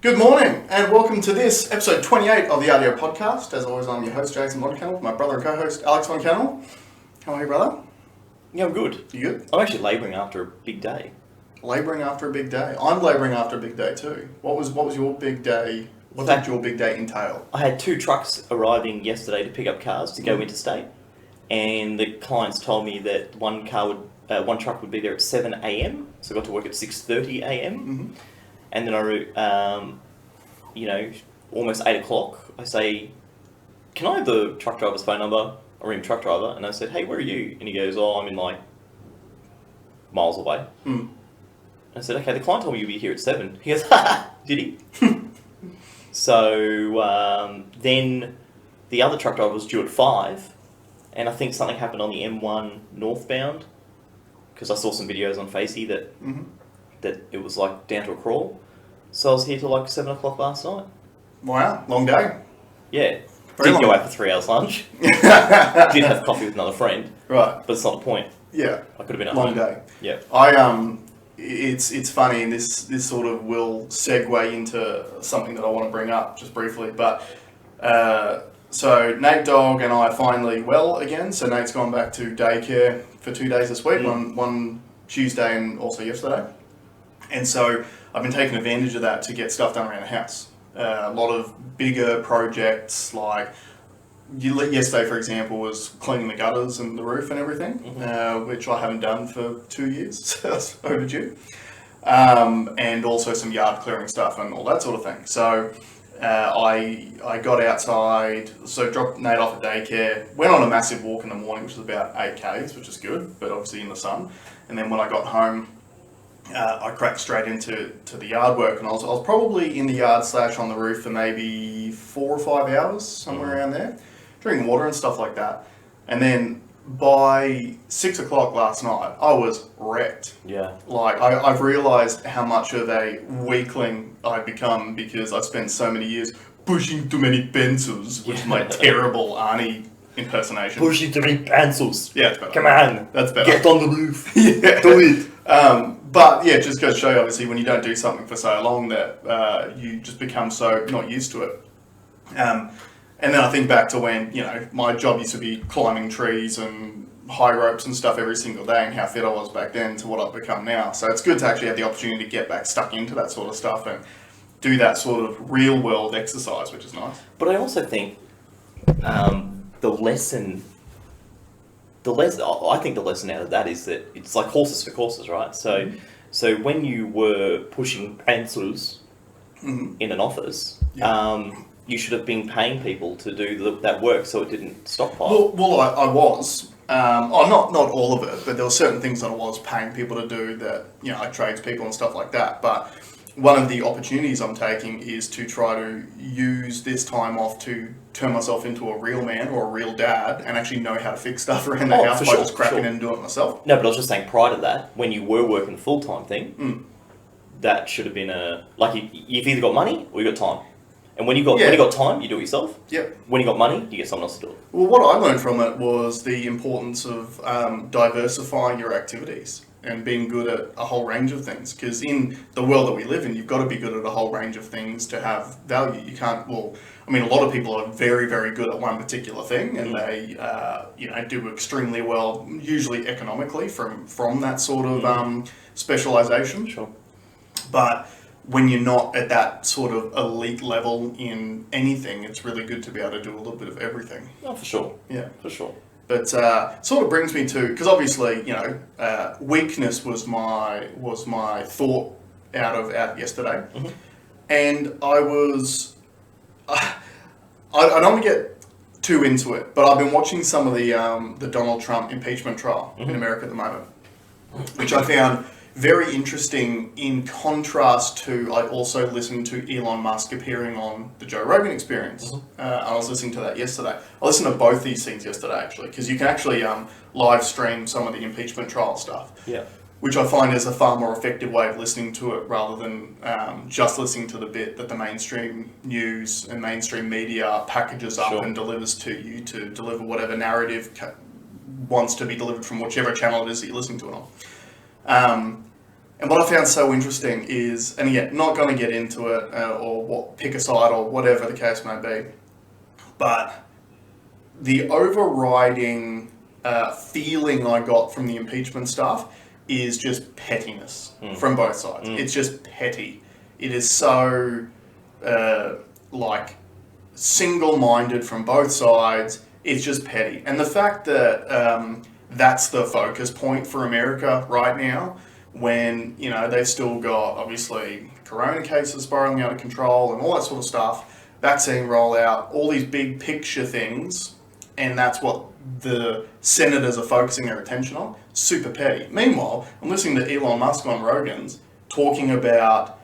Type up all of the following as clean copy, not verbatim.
Good morning and welcome to this episode 28 of the RDO podcast. As always, I'm your host, Jason Moncannell, my brother and co-host, Alex Moncannell. How are you, brother? Yeah, I'm good. You good? I'm actually labouring after a big day. Labouring after a big day. I'm labouring after a big day too. What was your big day? What did your big day entail? I had 2 trucks arriving yesterday to pick up cars to go interstate, and the clients told me that one truck would be there at 7 a.m. So I got to work at 6:30 a.m. Mm-hmm. And then almost 8 o'clock, I say, "Can I have the truck driver's phone number?" I ring the truck driver, and I said, "Hey, where are you?" And he goes, "Oh, I'm in miles away." I said, "Okay, the client told me you'd be here at 7. He goes, "Ha! Did he?" So then the other truck driver was due at 5, and I think something happened on the M1 northbound, because I saw some videos on Facey that it was down to a crawl. So I was here till 7 o'clock last night. Wow, long day. Yeah. Very Didn't long. go out for 3 hours lunch. Did have coffee with another friend. Right. But it's not the point. Yeah. I could have been at long home. Day. Yeah. It's funny, and this sort of will segue into something that I want to bring up just briefly. But so Nate Dog and I are finally well again. So Nate's gone back to daycare for 2 days this week, one Tuesday and also yesterday. And so I've been taking advantage of that to get stuff done around the house. A lot of bigger projects, like yesterday, for example, was cleaning the gutters and the roof and everything, which I haven't done for 2 years, so it's overdue. And also some yard clearing stuff and all that sort of thing. So I got outside, so dropped Nate off at daycare, went on a massive walk in the morning, which was about 8 Ks, which is good, but obviously in the sun. And then when I got home, I cracked straight into the yard work, and I was probably in the yard / on the roof for maybe 4 or 5 hours, somewhere around there, drinking water and stuff like that. And then by 6 o'clock last night, I was wrecked. Yeah. I've realised how much of a weakling I've become because I've spent so many years pushing too many pencils, which is my terrible Arnie impersonation. Pushing too many pencils. Yeah, it's better. Come on. That's better. Get on the roof. Yeah. Do it. But yeah, it just goes to show you, obviously, when you don't do something for so long that you just become so not used to it. And then I think back to when, my job used to be climbing trees and high ropes and stuff every single day, and how fit I was back then to what I've become now. So it's good to actually have the opportunity to get back stuck into that sort of stuff and do that sort of real world exercise, which is nice. But I also think the lesson out of that is that it's like horses for courses, right? So when you were pushing pencils in an office, you should have been paying people to do that work so it didn't stockpile. Well, I was. Not all of it, but there were certain things that I was paying people to do that, like tradespeople and stuff like that. But one of the opportunities I'm taking is to try to use this time off to turn myself into a real man or a real dad and actually know how to fix stuff around the house by just cracking in and doing it myself. No, but I was just saying, prior to that, when you were working a full-time thing, that should have been you've either got money or you got time. And when you got time, you do it yourself. Yep. When you got money, you get someone else to do it. Well, what I learned from it was the importance of diversifying your activities and being good at a whole range of things. Because in the world that we live in, you've got to be good at a whole range of things to have value. You can't, a lot of people are very, very good at one particular thing, and they, do extremely well, usually economically, from that sort of specialization. Sure. But when you're not at that sort of elite level in anything, it's really good to be able to do a little bit of everything. Oh, for sure. Yeah. For sure. But sort of brings me to, because obviously, weakness was my thought out of yesterday, and I was, I don't want to get too into it, but I've been watching some of the Donald Trump impeachment trial in America at the moment, which I found very interesting in contrast to, I also listened to Elon Musk appearing on the Joe Rogan Experience. I was listening to that yesterday. I listened to both these things yesterday, actually, because you can actually live stream some of the impeachment trial stuff. Yeah. Which I find is a far more effective way of listening to it rather than just listening to the bit that the mainstream news and mainstream media packages up and delivers to you to deliver whatever narrative wants to be delivered from whichever channel it is that you're listening to it on. And what I found so interesting is, and again, not going to get into it pick a side or whatever the case may be, but the overriding feeling I got from the impeachment stuff is just pettiness from both sides. It's just petty. It is so single-minded from both sides. It's just petty. And the fact that that's the focus point for America right now, when, you know, they've still got, obviously, corona cases spiraling out of control and all that sort of stuff, vaccine rollout, all these big picture things, and that's what the senators are focusing their attention on. Super petty. Meanwhile, I'm listening to Elon Musk on Rogan's talking about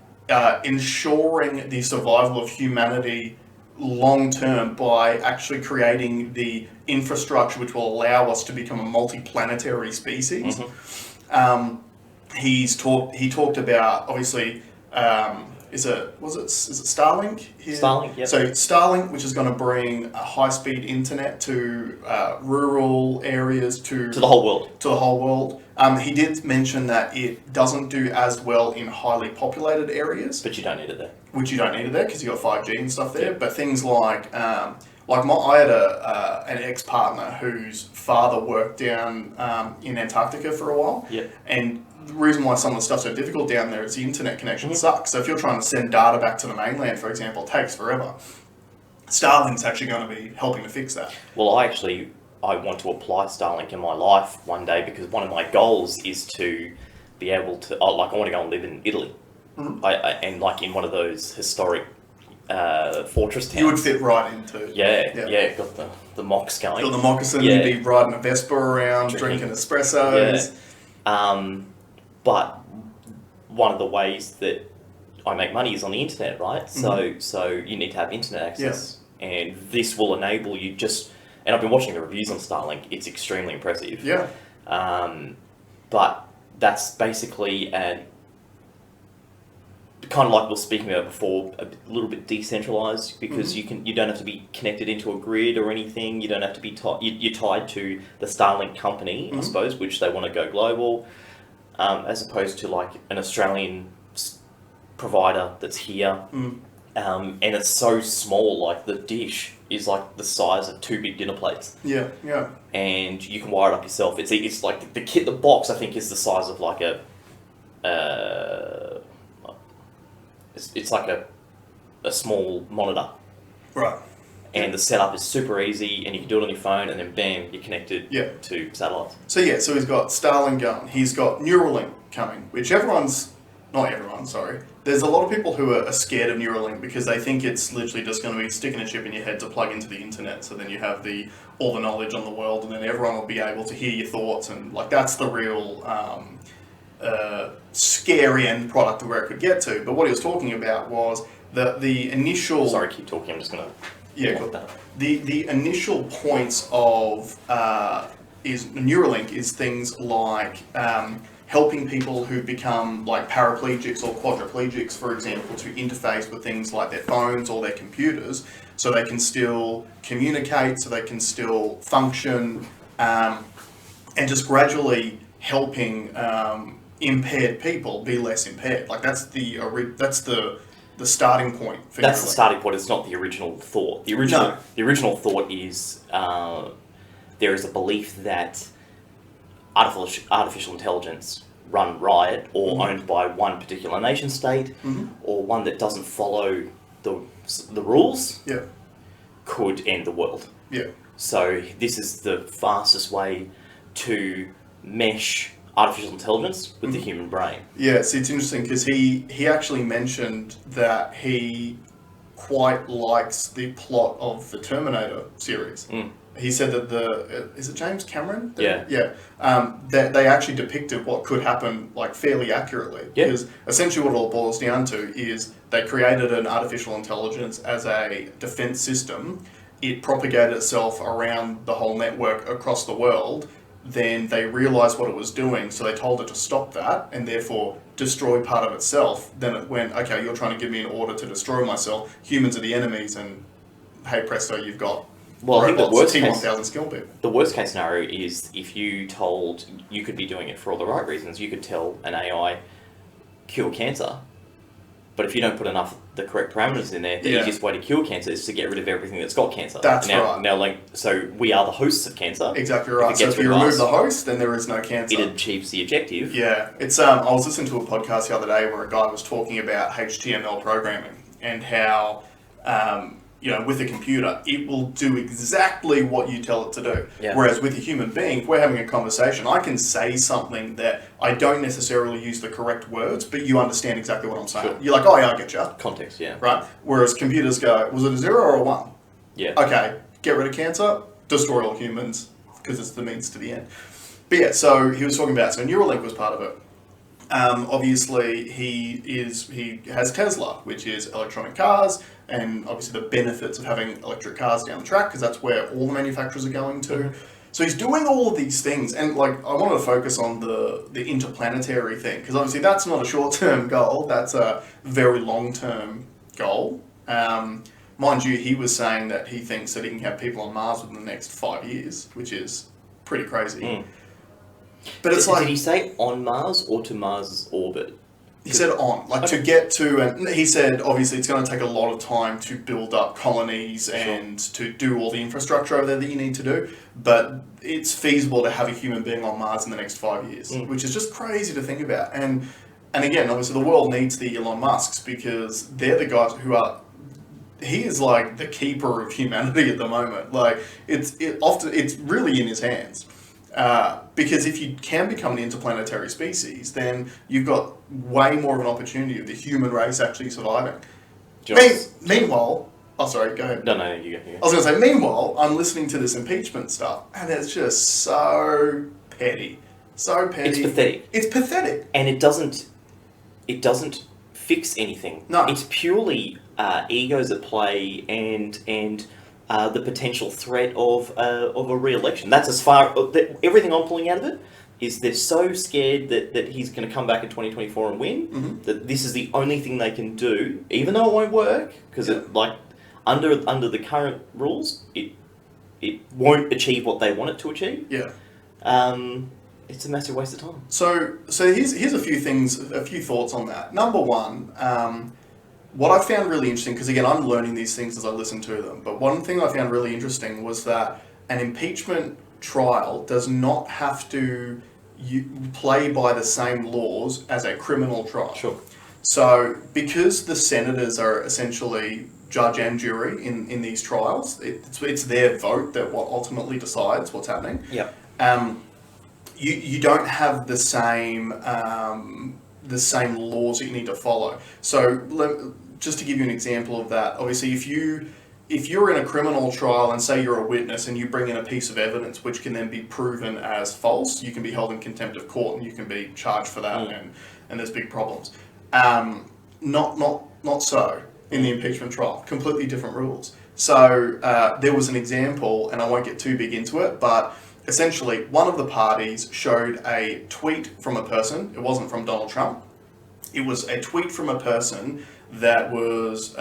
ensuring the survival of humanity long term by actually creating the infrastructure which will allow us to become a multi-planetary species. He talked about, obviously, is it Starlink here? Starlink, yep. So Starlink, which is going to bring a high-speed internet to rural areas, to the whole world. To the whole world. He did mention that it doesn't do as well in highly populated areas. But you don't need it there. Which you don't need it there because you got 5G and stuff there. Yeah. But things like I had an ex-partner whose father worked down in Antarctica for a while. Yeah. And the reason why some of the stuff's so difficult down there is the internet connection sucks. So if you're trying to send data back to the mainland, for example, it takes forever. Starlink's actually going to be helping to fix that. Well, I want to apply Starlink in my life one day because one of my goals is to be able to, I want to go and live in Italy. And like in one of those historic fortress towns. You would fit right into. Yeah. Got the mocks going. Got the moccasin. You'd be riding a Vespa around, drinking espressos. Yeah. But one of the ways that I make money is on the internet, right? So you need to have internet access, and this will enable you just. And I've been watching the reviews on Starlink. It's extremely impressive. Yeah. But that's basically kind of like we were speaking about before, a little bit decentralized because you don't have to be connected into a grid or anything. You don't have to be you're tied to the Starlink company, I suppose, which they want to go global, as opposed to like an Australian provider that's here, and it's so small. Like the dish is like the size of 2 big dinner plates. Yeah. And you can wire it up yourself. It's like the box I think is the size of like a. It's like a small monitor. Right. And the setup is super easy, and you can do it on your phone, and then bam, you're connected to satellites. So he's got Starlink going. He's got Neuralink coming, which there's a lot of people who are scared of Neuralink because they think it's literally just going to be sticking a chip in your head to plug into the internet, so then you have all the knowledge on the world, and then everyone will be able to hear your thoughts, and like that's the real scary end product of where it could get to. But what he was talking about was the initial... Sorry, keep talking, I'm just going to... Yeah, cool. The initial points of Neuralink is things like helping people who become like paraplegics or quadriplegics, for example, to interface with things like their phones or their computers, so they can still communicate, so they can still function, and just gradually helping impaired people be less impaired. Like that's the starting point. For that's the starting point. It's not the original thought. The original thought is there is a belief that artificial intelligence run riot or owned by one particular nation state or one that doesn't follow the rules could end the world. Yeah. So this is the fastest way to mesh artificial intelligence with the human brain. Yeah, it's interesting because he actually mentioned that he quite likes the plot of the Terminator series. He said that is it James Cameron? That they actually depicted what could happen like fairly accurately. Yeah. Because essentially what it all boils down to is they created an artificial intelligence as a defense system. It propagated itself around the whole network across the world. Then they realised what it was doing, so they told it to stop that and therefore destroy part of itself. Then it went, okay, you're trying to give me an order to destroy myself. Humans are the enemies, and hey presto, you've got I think the worst T-1000 skill people. The worst case scenario is if you told you could be doing it for all the right reasons. You could tell an AI, cure cancer. But if you don't put enough the correct parameters in there, the Yeah. easiest way to cure cancer is to get rid of everything that's got cancer. That's now, right. Now, so we are the hosts of cancer. Exactly right. If it So gets if you rid of remove us, the host, then there is no cancer. it achieves the objective. Yeah, it's I was listening to a podcast the other day where a guy was talking about HTML programming and how with a computer it will do exactly what you tell it to do. Yeah. Whereas with a human being, if we're having a conversation, I can say something that I don't necessarily use the correct words, but you understand exactly what I'm saying. Sure. You're like, oh yeah, I get you. Context, yeah. Right. Whereas computers go, was it a 0 or a 1? Yeah. Okay, get rid of cancer, destroy all humans, because it's the means to the end. But yeah, so he was talking about, so Neuralink was part of it. Obviously, he has Tesla, which is electronic cars, and obviously the benefits of having electric cars down the track, because that's where all the manufacturers are going to. So he's doing all of these things, and like I wanted to focus on the interplanetary thing, because obviously that's not a short-term goal, that's a very long-term goal. Mind you, he was saying that he thinks that he can have people on Mars within the next 5 years, which is pretty crazy. Mm. But it's like... Did he say on Mars or to Mars's orbit? He said on, like to get to, and he said obviously it's going to take a lot of time to build up colonies and to do all the infrastructure over there that you need to do, but it's feasible to have a human being on Mars in the next 5 years, which is just crazy to think about. And again, obviously the world needs the Elon Musks because they're the guys who are, he is like the keeper of humanity at the moment. Like it's really in his hands. Because if you can become an interplanetary species, then you've got way more of an opportunity of the human race actually surviving. Meanwhile, oh sorry, go ahead. No, you go. I was going to say, meanwhile, I'm listening to this impeachment stuff, and it's just so petty. So petty. It's pathetic. It's pathetic. And it doesn't fix anything. No. It's purely egos at play and the potential threat of a re-election. That's as far... everything I'm pulling out of it is they're so scared that he's going to come back in 2024 and win, that this is the only thing they can do, even though it won't work, because under the current rules, it won't achieve what they want it to achieve. Yeah. It's a massive waste of time. So here's a few thoughts on that. Number one, what I found really interesting, because again, I'm learning these things as I listen to them, but one thing I found really interesting was that an impeachment trial does not have to play by the same laws as a criminal trial. Sure. So because the senators are essentially judge and jury in these trials, it's their vote that what ultimately decides what's happening. Yeah. You don't have the same laws that you need to follow. So just to give you an example of that, obviously if you're in a criminal trial and say you're a witness and you bring in a piece of evidence which can then be proven as false, you can be held in contempt of court and you can be charged for that, and there's big problems. Not so in the impeachment trial. Completely different rules. So there was an example, and I won't get too big into it, but essentially one of the parties showed a tweet from a person. It wasn't from Donald Trump. It was a tweet from a person that was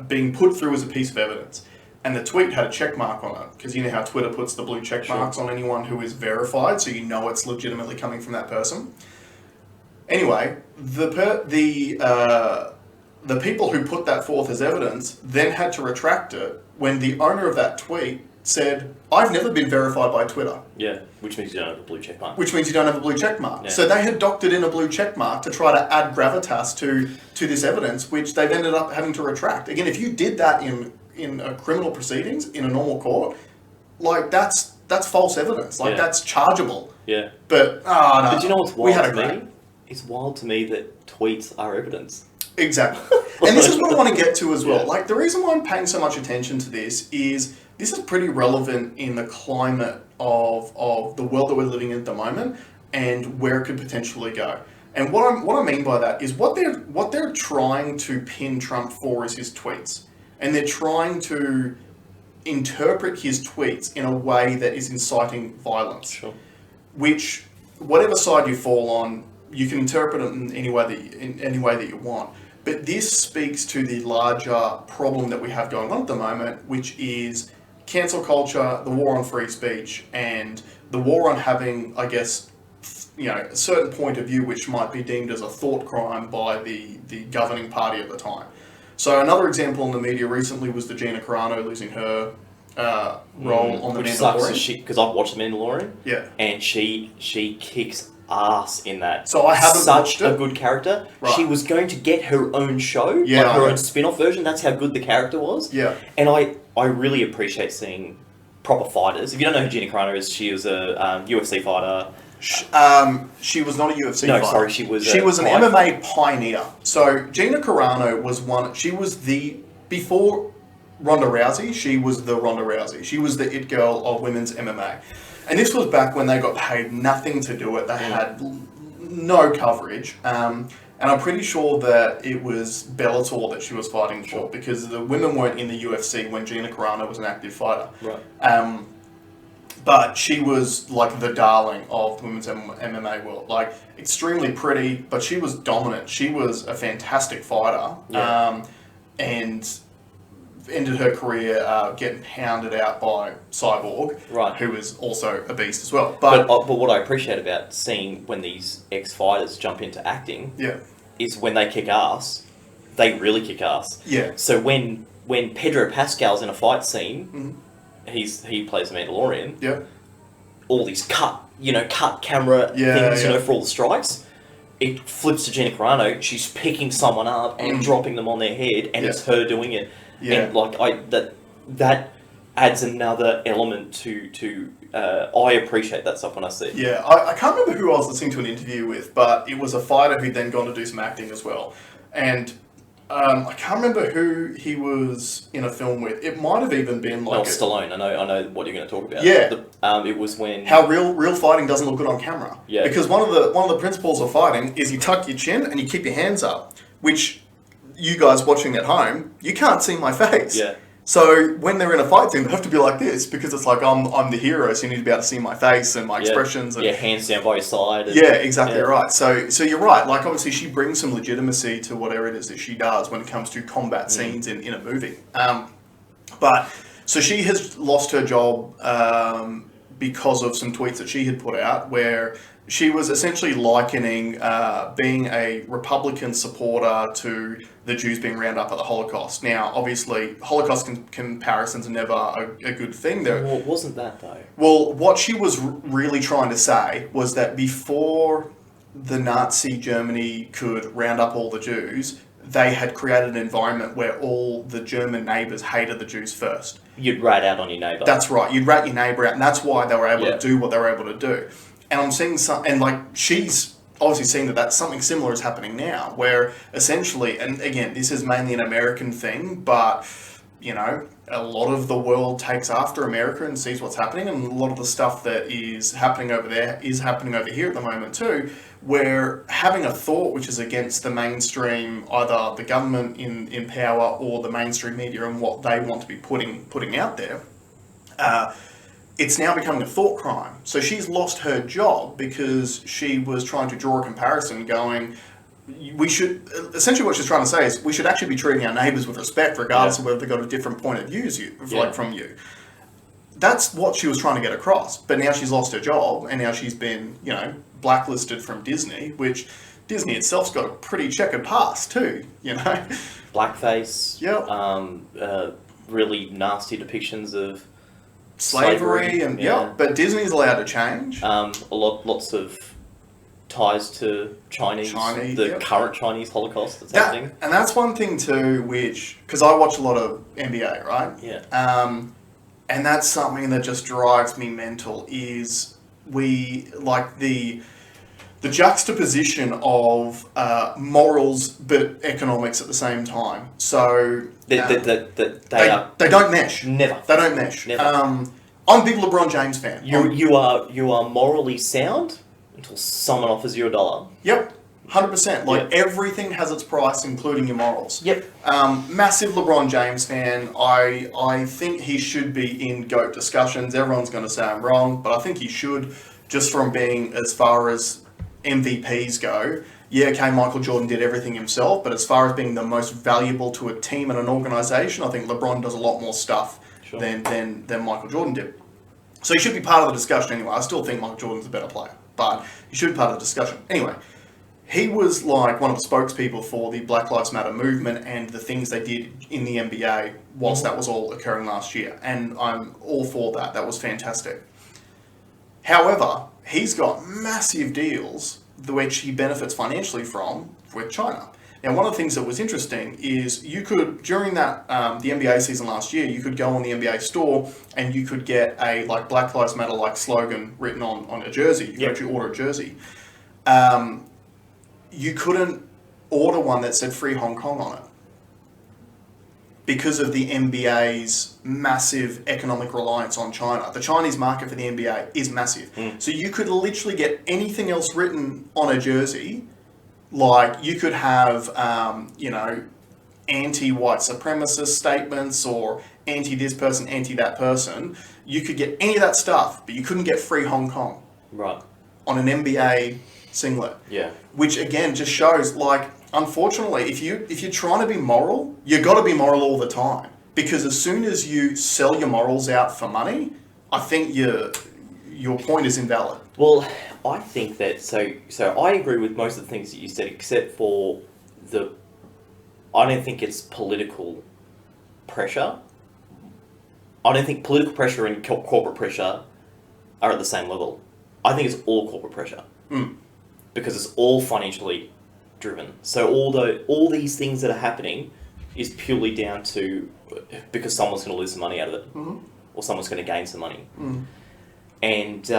being put through as a piece of evidence. And the tweet had a check mark on it, because you know how Twitter puts the blue check marks on anyone who is verified, so you know it's legitimately coming from that person. Anyway, the people who put that forth as evidence then had to retract it when the owner of that tweet said, I've never been verified by Twitter. Yeah, which means you don't have a blue check mark. Which means you don't have a blue check mark. Yeah. So they had doctored in a blue check mark to try to add gravitas to this evidence, which they've ended up having to retract. Again, if you did that in a criminal proceedings, in a normal court, like that's false evidence. Like that's chargeable. Yeah. But, no. But you know what's wild to me? It's wild to me that tweets are evidence. Exactly. And this is what I want to get to as well. Yeah. Like, the reason why I'm paying so much attention to this is pretty relevant in the climate of the world that we're living in at the moment and where it could potentially go. And what I mean by that is what they're trying to pin Trump for is his tweets. And they're trying to interpret his tweets in a way that is inciting violence. Sure. Which, whatever side you fall on, you can interpret it in any way that you want. But this speaks to the larger problem that we have going on at the moment, which is cancel culture, the war on free speech, and the war on having, I guess, a certain point of view which might be deemed as a thought crime by the governing party at the time. So another example in the media recently was the Gina Carano losing her role on The Mandalorian. Because I've watched The Mandalorian. Yeah. And she kicks ass in that. So I haven't watched it. Such a good character. Right. She was going to get her own show, Yeah, her own spin-off version. That's how good the character was. Yeah. And I really appreciate seeing proper fighters. If you don't know who Gina Carano is, she was a UFC fighter. She was not a UFC No, fighter. sorry, she was an MMA pioneer. So Gina Carano was before Ronda Rousey, she was the Ronda Rousey. She was the it girl of women's MMA. And this was back when they got paid nothing to do it. They had no coverage. And I'm pretty sure that it was Bellator that she was fighting for, because the women weren't in the UFC when Gina Carano was an active fighter. Right. But she was like the darling of the women's MMA world. Like, extremely pretty, but she was dominant. She was a fantastic fighter. Yeah. And ended her career getting pounded out by Cyborg, right, who is also a beast as well. But what I appreciate about seeing when these ex-fighters jump into acting, is when they kick ass, they really kick ass. Yeah. So when Pedro Pascal's in a fight scene, he plays the Mandalorian. Yeah. All these cut camera things, for all the strikes. It flips to Gina Carano. She's picking someone up and dropping them on their head, and it's her doing it. Yeah. And like that adds another element to I appreciate that stuff when I see it. Yeah, I can't remember who I was listening to an interview with, but it was a fighter who'd then gone to do some acting as well. And I can't remember who he was in a film with. It might have even been like Stallone. I know what you're going to talk about. Yeah. It was when how real fighting doesn't look good on camera. Yeah. Because one of the principles of fighting is you tuck your chin and you keep your hands up, which you guys watching at home, you can't see my face. Yeah. So when they're in a fight scene, they have to be like this, because it's like I'm the hero, so you need to be able to see my face and my expressions. And, hands down by your side. And, exactly right. So you're right. Like, obviously, she brings some legitimacy to whatever it is that she does when it comes to combat scenes in a movie. But so she has lost her job because of some tweets that she had put out, where she was essentially likening being a Republican supporter to the Jews being rounded up at the Holocaust. Now, obviously, Holocaust comparisons are never a good thing. Well, it wasn't that, though. Well, what she was really trying to say was that before the Nazi Germany could round up all the Jews, they had created an environment where all the German neighbours hated the Jews first. You'd rat out on your neighbour. That's right. You'd rat your neighbour out, and that's why they were able to do what they were able to do. And I'm seeing she's obviously seeing that something similar is happening now, where essentially, and again, this is mainly an American thing, but, a lot of the world takes after America and sees what's happening, and a lot of the stuff that is happening over there is happening over here at the moment too, where having a thought which is against the mainstream, either the government in power or the mainstream media and what they want to be putting out there, it's now becoming a thought crime. So she's lost her job because she was trying to draw a comparison going, essentially what she's trying to say is we should actually be treating our neighbours with respect regardless of whether they've got a different point of view from you. That's what she was trying to get across. But now she's lost her job, and now she's been, blacklisted from Disney, which Disney itself's got a pretty checkered past too, Blackface. Yeah. Really nasty depictions of slavery and but Disney's allowed to change. Lots of ties to Chinese current Chinese Holocaust that's happening. And that's one thing too, which, because I watch a lot of NBA, right? Yeah. And that's something that just drives me mental, is the juxtaposition of morals but economics at the same time. So they don't mesh. Never. They don't mesh. Never. I'm a big LeBron James fan. You are morally sound until someone offers you $1. Yep. 100%. Everything has its price, including your morals. Yep. Massive LeBron James fan. I think he should be in GOAT discussions. Everyone's going to say I'm wrong, but I think he should, just from being, as far as MVPs go. Yeah, okay, Michael Jordan did everything himself, but as far as being the most valuable to a team and an organisation, I think LeBron does a lot more stuff than Michael Jordan did. So he should be part of the discussion anyway. I still think Michael Jordan's a better player. but he should be part of the discussion. Anyway, he was like one of the spokespeople for the Black Lives Matter movement and the things they did in the NBA whilst that was all occurring last year. And I'm all for that. That was fantastic. However, he's got massive deals which he benefits financially from with China. Now, one of the things that was interesting is you could, during that the NBA season last year, you could go on the NBA store and you could get a like Black Lives Matter like slogan written on a jersey. You could actually order a jersey. You couldn't order one that said Free Hong Kong on it because of the NBA's massive economic reliance on China. The Chinese market for the NBA is massive. So you could literally get anything else written on a jersey. Like you could have, anti-white supremacist statements or anti-this person, anti-that person. You could get any of that stuff, but you couldn't get Free Hong Kong. Right. On an NBA singlet. Yeah. Which again just shows, like, unfortunately, if you're trying to be moral, you got to be moral all the time. Because as soon as you sell your morals out for money, I think your point is invalid. Well, I think that so I agree with most of the things that you said, except for I don't think it's political pressure. I don't think political pressure and corporate pressure are at the same level. I think it's all corporate pressure. Because it's all financially driven. So all these things that are happening is purely down to because someone's going to lose some money out of it, or someone's going to gain some money. And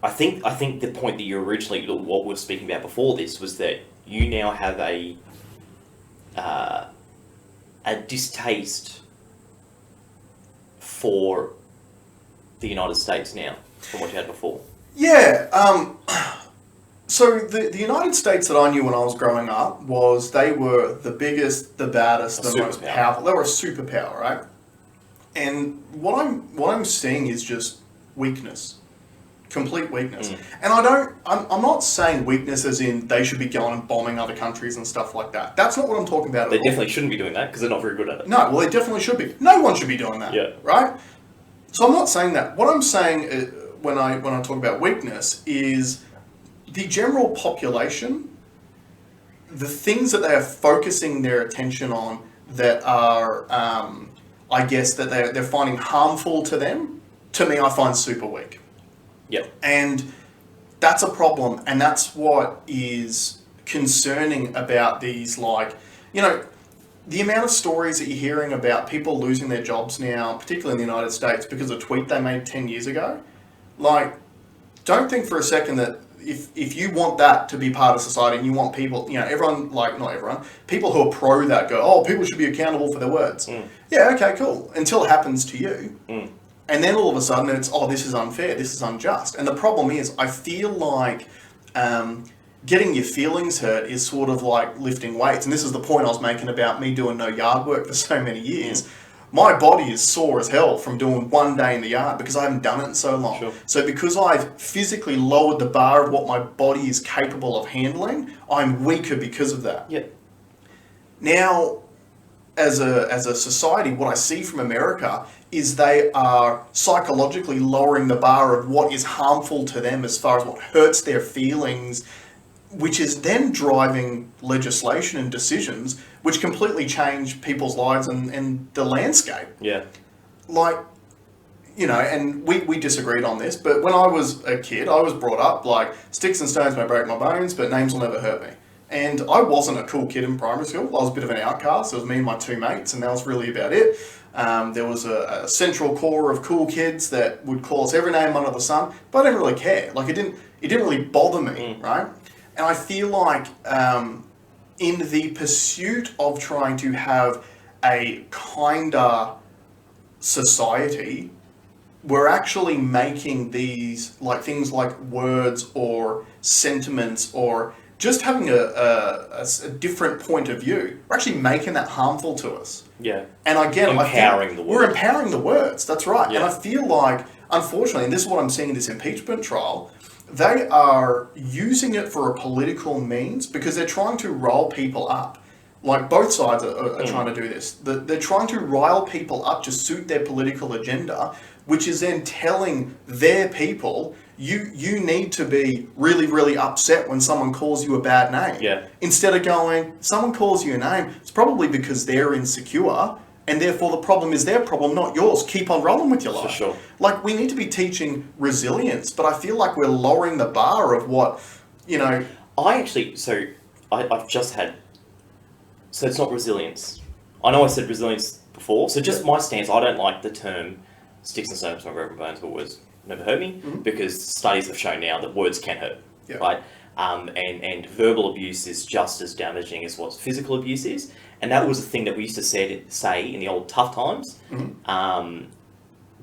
I think the point that you originally, what we were speaking about before this, was that you now have a distaste for the United States now from what you had before. Yeah. So the United States that I knew when I was growing up they were the biggest, the baddest, the most powerful. They were a superpower, right? And what I'm seeing is just weakness, complete weakness. And I'm not saying weakness as in they should be going and bombing other countries and stuff like that. That's not what I'm talking about. They definitely shouldn't be doing that because they're not very good at it. No, well, they definitely should be. No one should be doing that. Yeah. Right. So I'm not saying that. What I'm saying when I talk about weakness is the general population, the things that they are focusing their attention on that are, I guess, that they're finding harmful to them, to me, I find super weak. Yeah. And that's a problem, and that's what is concerning about these, like, the amount of stories that you're hearing about people losing their jobs now, particularly in the United States, because of a tweet they made 10 years ago. Like, don't think for a second that if you want that to be part of society and you want people, everyone, like, not everyone, people who are pro that go, oh, people should be accountable for their words. Yeah, okay, cool. Until it happens to you. And then all of a sudden it's, oh, this is unfair, this is unjust. And the problem is, I feel like getting your feelings hurt is sort of like lifting weights. And this is the point I was making about me doing no yard work for so many years. My body is sore as hell from doing one day in the yard because I haven't done it in so long. Sure. So because I've physically lowered the bar of what my body is capable of handling, I'm weaker because of that. Yeah. Now, as a society, what I see from America is they are psychologically lowering the bar of what is harmful to them as far as what hurts their feelings, which is then driving legislation and decisions which completely change people's lives and the landscape. Yeah. Like, and we disagreed on this, but when I was a kid, I was brought up like, sticks and stones may break my bones, but names will never hurt me. And I wasn't a cool kid in primary school. I was a bit of an outcast. It was me and my two mates, and that was really about it. There was a central core of cool kids that would call us every name under the sun, but I didn't really care. Like, it didn't really bother me, right? And I feel like in the pursuit of trying to have a kinder society, we're actually making these, like, things like words or sentiments or just having a different point of view. We're actually making that harmful to us. Yeah. And again, empowering the words. We're empowering the words. That's right. Yeah. And I feel like, unfortunately, and this is what I'm seeing in this impeachment trial, they are using it for a political means because they're trying to rile people up. Like, both sides are trying to do this. They're trying to rile people up to suit their political agenda, which is then telling their people, you need to be really, really upset when someone calls you a bad name. Yeah. Instead of going, someone calls you a name, it's probably because they're insecure, and therefore the problem is their problem, not yours. Keep on rolling with your life. For sure. Like, we need to be teaching resilience, but I feel like we're lowering the bar of what, you know... I've just had... So it's not resilience. I know I said resilience before, so just my stance, I don't like the term sticks and stones, not broken bones, but words never hurt me, because studies have shown now that words can hurt, right? And verbal abuse is just as damaging as what physical abuse is, and that was a thing that we used to say in the old tough times.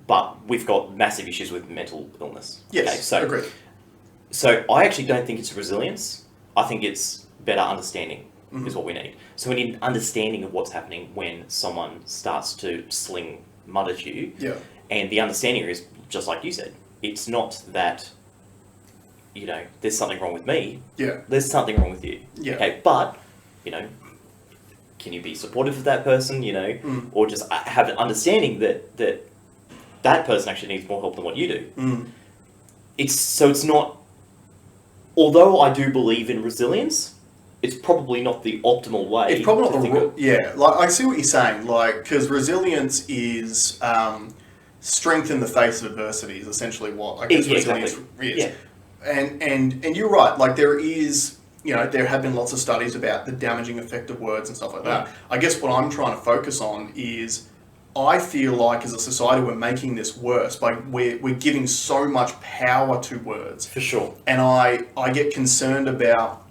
But we've got massive issues with mental illness. Yes, okay, agreed. So I actually don't think it's resilience. I think it's better understanding is what we need. So we need an understanding of what's happening when someone starts to sling mud at you. Yeah. And the understanding is, just like you said, it's not that, you know, there's something wrong with me. Yeah. There's something wrong with you. Yeah. Okay, but, you know, can you be supportive of that person, you know, or just have an understanding that person actually needs more help than what you do. It's not, although I do believe in resilience, it's probably not the optimal way. It's probably not like, I see what you're saying, like, because resilience is strength in the face of adversity is essentially what I guess resilience is. Yeah. And you're right, like, there is, you know, there have been lots of studies about the damaging effect of words and stuff like that. I guess what I'm trying to focus on is, I feel like as a society we're making this worse by we're giving so much power to words. For sure. And I get concerned about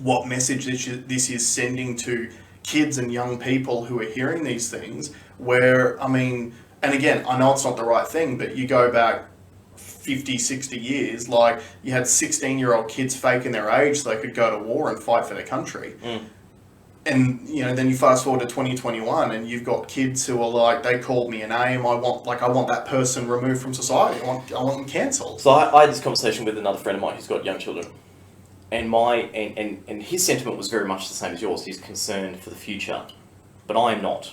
what message this is sending to kids and young people who are hearing these things, where, I mean, and again, I know it's not the right thing, but you go back 50, 60 years, like, you had 16-year-old kids faking their age so they could go to war and fight for their country. And, you know, then you fast forward to 2021 and you've got kids who are like, they called me a name, I want that person removed from society, I want them cancelled. So I had this conversation with another friend of mine who's got young children. And and his sentiment was very much the same as yours. He's concerned for the future. But I am not.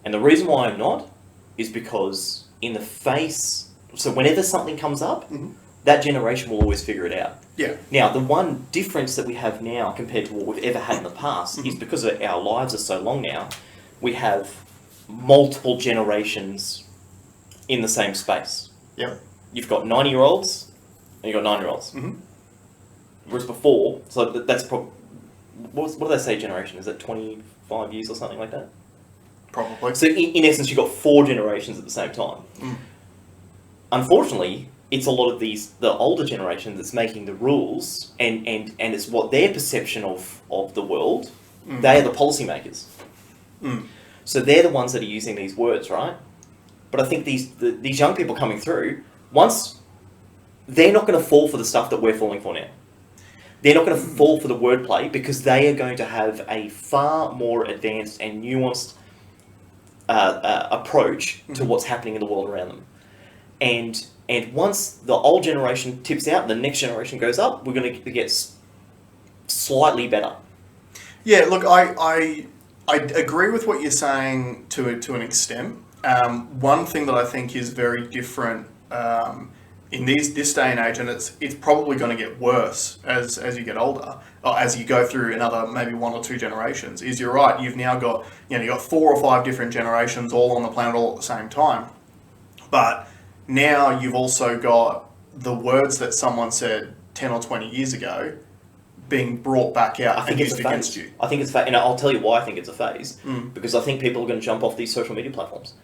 And the reason why I'm not is because in the face... So whenever something comes up, that generation will always figure it out. Yeah. Now, the one difference that we have now compared to what we've ever had in the past is because our lives are so long now, we have multiple generations in the same space. Yeah. You've got 90-year-olds and you've got 9-year-olds. Whereas before, so that's probably... What do they say generation? Is it 25 years or something like that? Probably. So in essence, you've got 4 generations at the same time. Unfortunately, it's a lot of the older generation that's making the rules, and it's what their perception of the world. They are the policymakers. So they're the ones that are using these words, right? But I think these young people coming through, once they're not going to fall for the stuff that we're falling for now. They're not going to fall for the wordplay because they are going to have a far more advanced and nuanced approach to what's happening in the world around them. And once the old generation tips out and the next generation goes up, we're going to get slightly better. Yeah, look, I agree with what you're saying to an extent. One thing that I think is very different in this day and age, and it's probably going to get worse as you get older, or as you go through another maybe 1 or 2 generations, is you're right, you've now got, you got 4 or 5 different generations all on the planet all at the same time. But now you've also got the words that someone said 10 or 20 years ago being brought back out and used against you. I think it's and I'll tell you why I think it's a phase. Because I think people are going to jump off these social media platforms.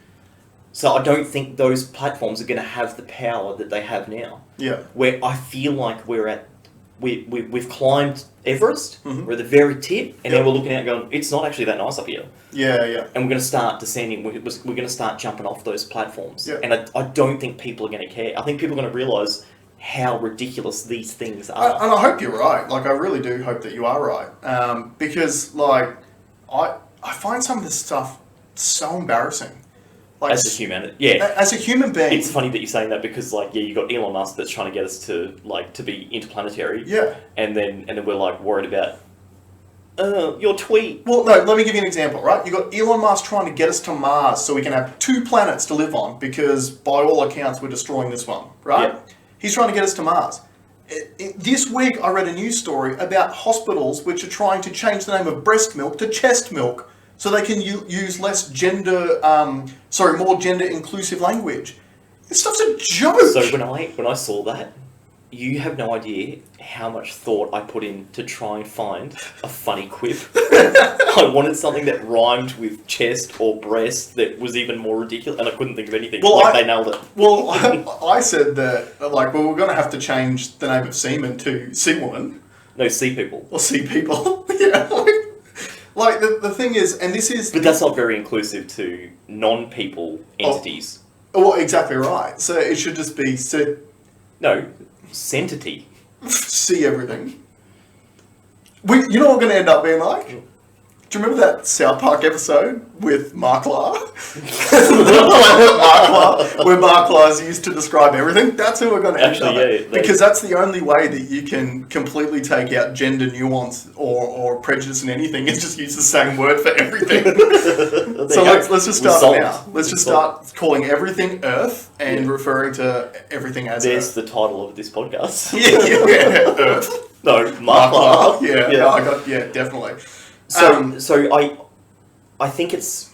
So I don't think those platforms are going to have the power that they have now. Yeah. Where I feel like we've climbed Everest, we're at the very tip, and then we're looking out going, it's not actually that nice up here. Yeah, yeah. And we're going to start descending, we're going to start jumping off those platforms. Yeah. And I don't think people are going to care. I think people are going to realise how ridiculous these things are. And I hope you're right. Like, I really do hope that you are right. Because, like, I find some of this stuff so embarrassing. Like, as a human, yeah. As a human being. It's funny that you're saying that because, like, yeah, you got Elon Musk that's trying to get us to be interplanetary. Yeah. And then we're, like, worried about, your tweet. Well, no, let me give you an example, right? You got Elon Musk trying to get us to Mars so we can have 2 planets to live on because, by all accounts, we're destroying this one, right? Yeah. He's trying to get us to Mars. This week I read a news story about hospitals which are trying to change the name of breast milk to chest milk so they can use less more gender inclusive language. This stuff's a joke. So when I saw that, you have no idea how much thought I put in to try and find a funny quip. I wanted something that rhymed with chest or breast that was even more ridiculous, and I couldn't think of anything. They nailed it. Well, I said that, we're going to have to change the name of semen to sea woman. No, sea people. Or sea people. Yeah. The thing is, and this is... But that's not very inclusive to non-people entities. Well, exactly right. So it should just be... No, sentity. See everything. You know what we're going to end up being like? Do you remember that South Park episode with Marklar? Where Marklar is used to describe everything? That's who we're going to end up at. Because that's the only way that you can completely take out gender nuance or prejudice in anything, is just use the same word for everything. So let's just start now. Let's just start calling everything Earth and referring to everything as There's Earth. the title of this podcast. Yeah, Earth. No, Marklar. Yeah, definitely. So I think it's...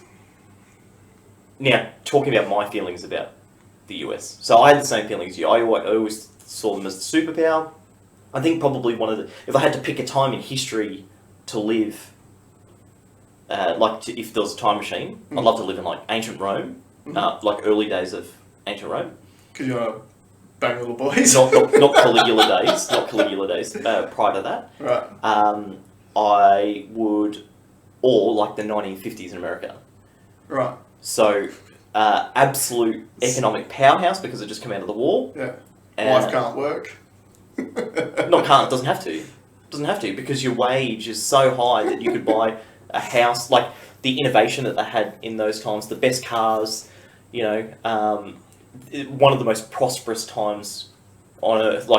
Now, talking about my feelings about the US. So I had the same feelings as you. I always saw them as the superpower. I think probably one of the... If I had to pick a time in history to live, if there was a time machine, I'd love to live in, ancient Rome, early days of ancient Rome. Because you want to bang little boys? Not Caligula days. Not Caligula days. Prior to that. Right. I would, or the 1950s in America. Right. So, absolute economic powerhouse because it just came out of the war. Yeah. Life can't work. Doesn't have to. Doesn't have to, because your wage is so high that you could buy a house. The innovation that they had in those times, the best cars, one of the most prosperous times on Earth,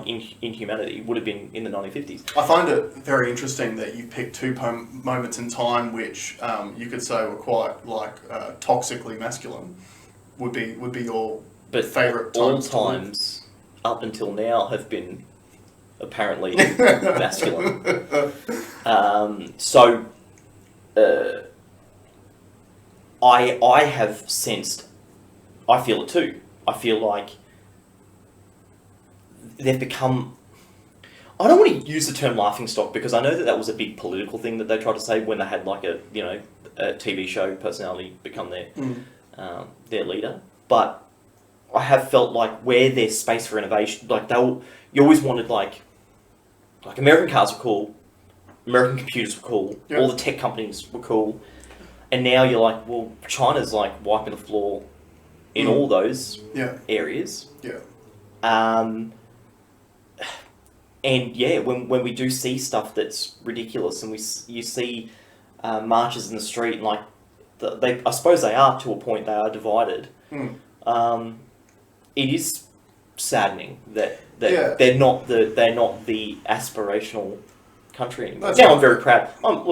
in humanity, would have been in the 1950s. I find it very interesting that you picked two moments in time which you could say were quite toxically masculine. Would be your favourite times? All times up until now have been apparently masculine. I have sensed. I feel it too. I feel like they've become... I don't want to use the term laughingstock because I know that was a big political thing that they tried to say when they had a TV show personality become their leader. But I have felt where there's space for innovation, you always wanted American cars were cool, American computers were cool, all the tech companies were cool, and now you're well, China's wiping the floor in all those areas. Yeah. And when we do see stuff that's ridiculous, and you see marches in the street, and I suppose they are, to a point, they are divided. It is saddening that they're not the aspirational country anymore. That's now right. I'm very proud. I'm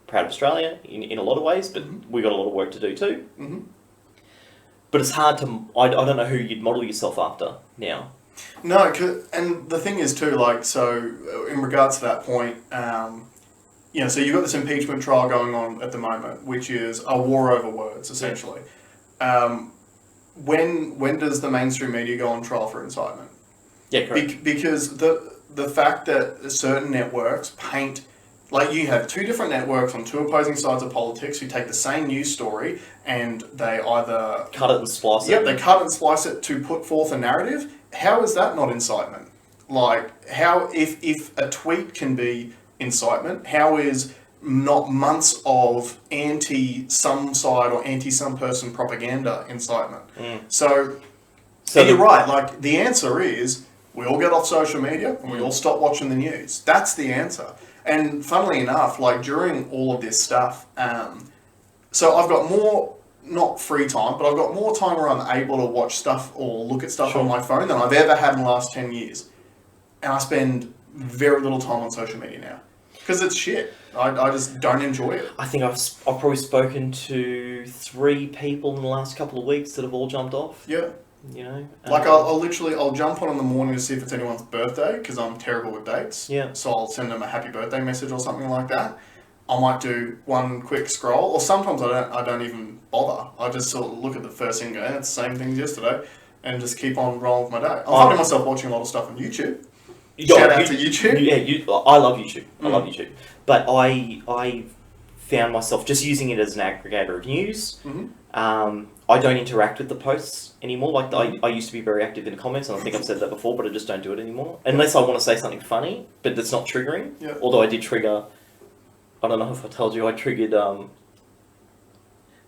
proud of Australia in a lot of ways, but we've got a lot of work to do too. Mm-hmm. But it's hard to... I don't know who you'd model yourself after now. No, and the thing is too, in regards to that point, so you've got this impeachment trial going on at the moment, which is a war over words, essentially. Yeah. When does the mainstream media go on trial for incitement? Yeah, correct. Because the fact that certain networks paint... you have two different networks on two opposing sides of politics who take the same news story and they either... Cut it and splice it. Yep, they cut it and splice it to put forth a narrative. How is that not incitement? How, if a tweet can be incitement, how is not months of anti-some side or anti-some person propaganda incitement? So you're right, the answer is we all get off social media and we all stop watching the news. That's the answer. And funnily enough, during all of this stuff, so I've got more, not free time, but I've got more time where I'm able to watch stuff or look at stuff on my phone than I've ever had in the last 10 years. And I spend very little time on social media now. Because it's shit. I just don't enjoy it. I think I've probably spoken to 3 people in the last couple of weeks that have all jumped off. Yeah. You know, like I'll jump on in the morning to see if it's anyone's birthday because I'm terrible with dates. Yeah. So I'll send them a happy birthday message or something like that. I might do one quick scroll, or sometimes I don't even bother. I just sort of look at the first thing and go, it's the same thing as yesterday, and just keep on rolling with my day. I'm finding myself watching a lot of stuff on YouTube. Shout out to YouTube. Yeah, I love YouTube. I love YouTube. But I found myself just using it as an aggregator of news. I don't interact with the posts anymore. Like I used to be very active in the comments, and I think I've said that before, but I just don't do it anymore. Unless I want to say something funny, but that's not triggering. Yeah. Although I did trigger, I don't know if I told you, I triggered,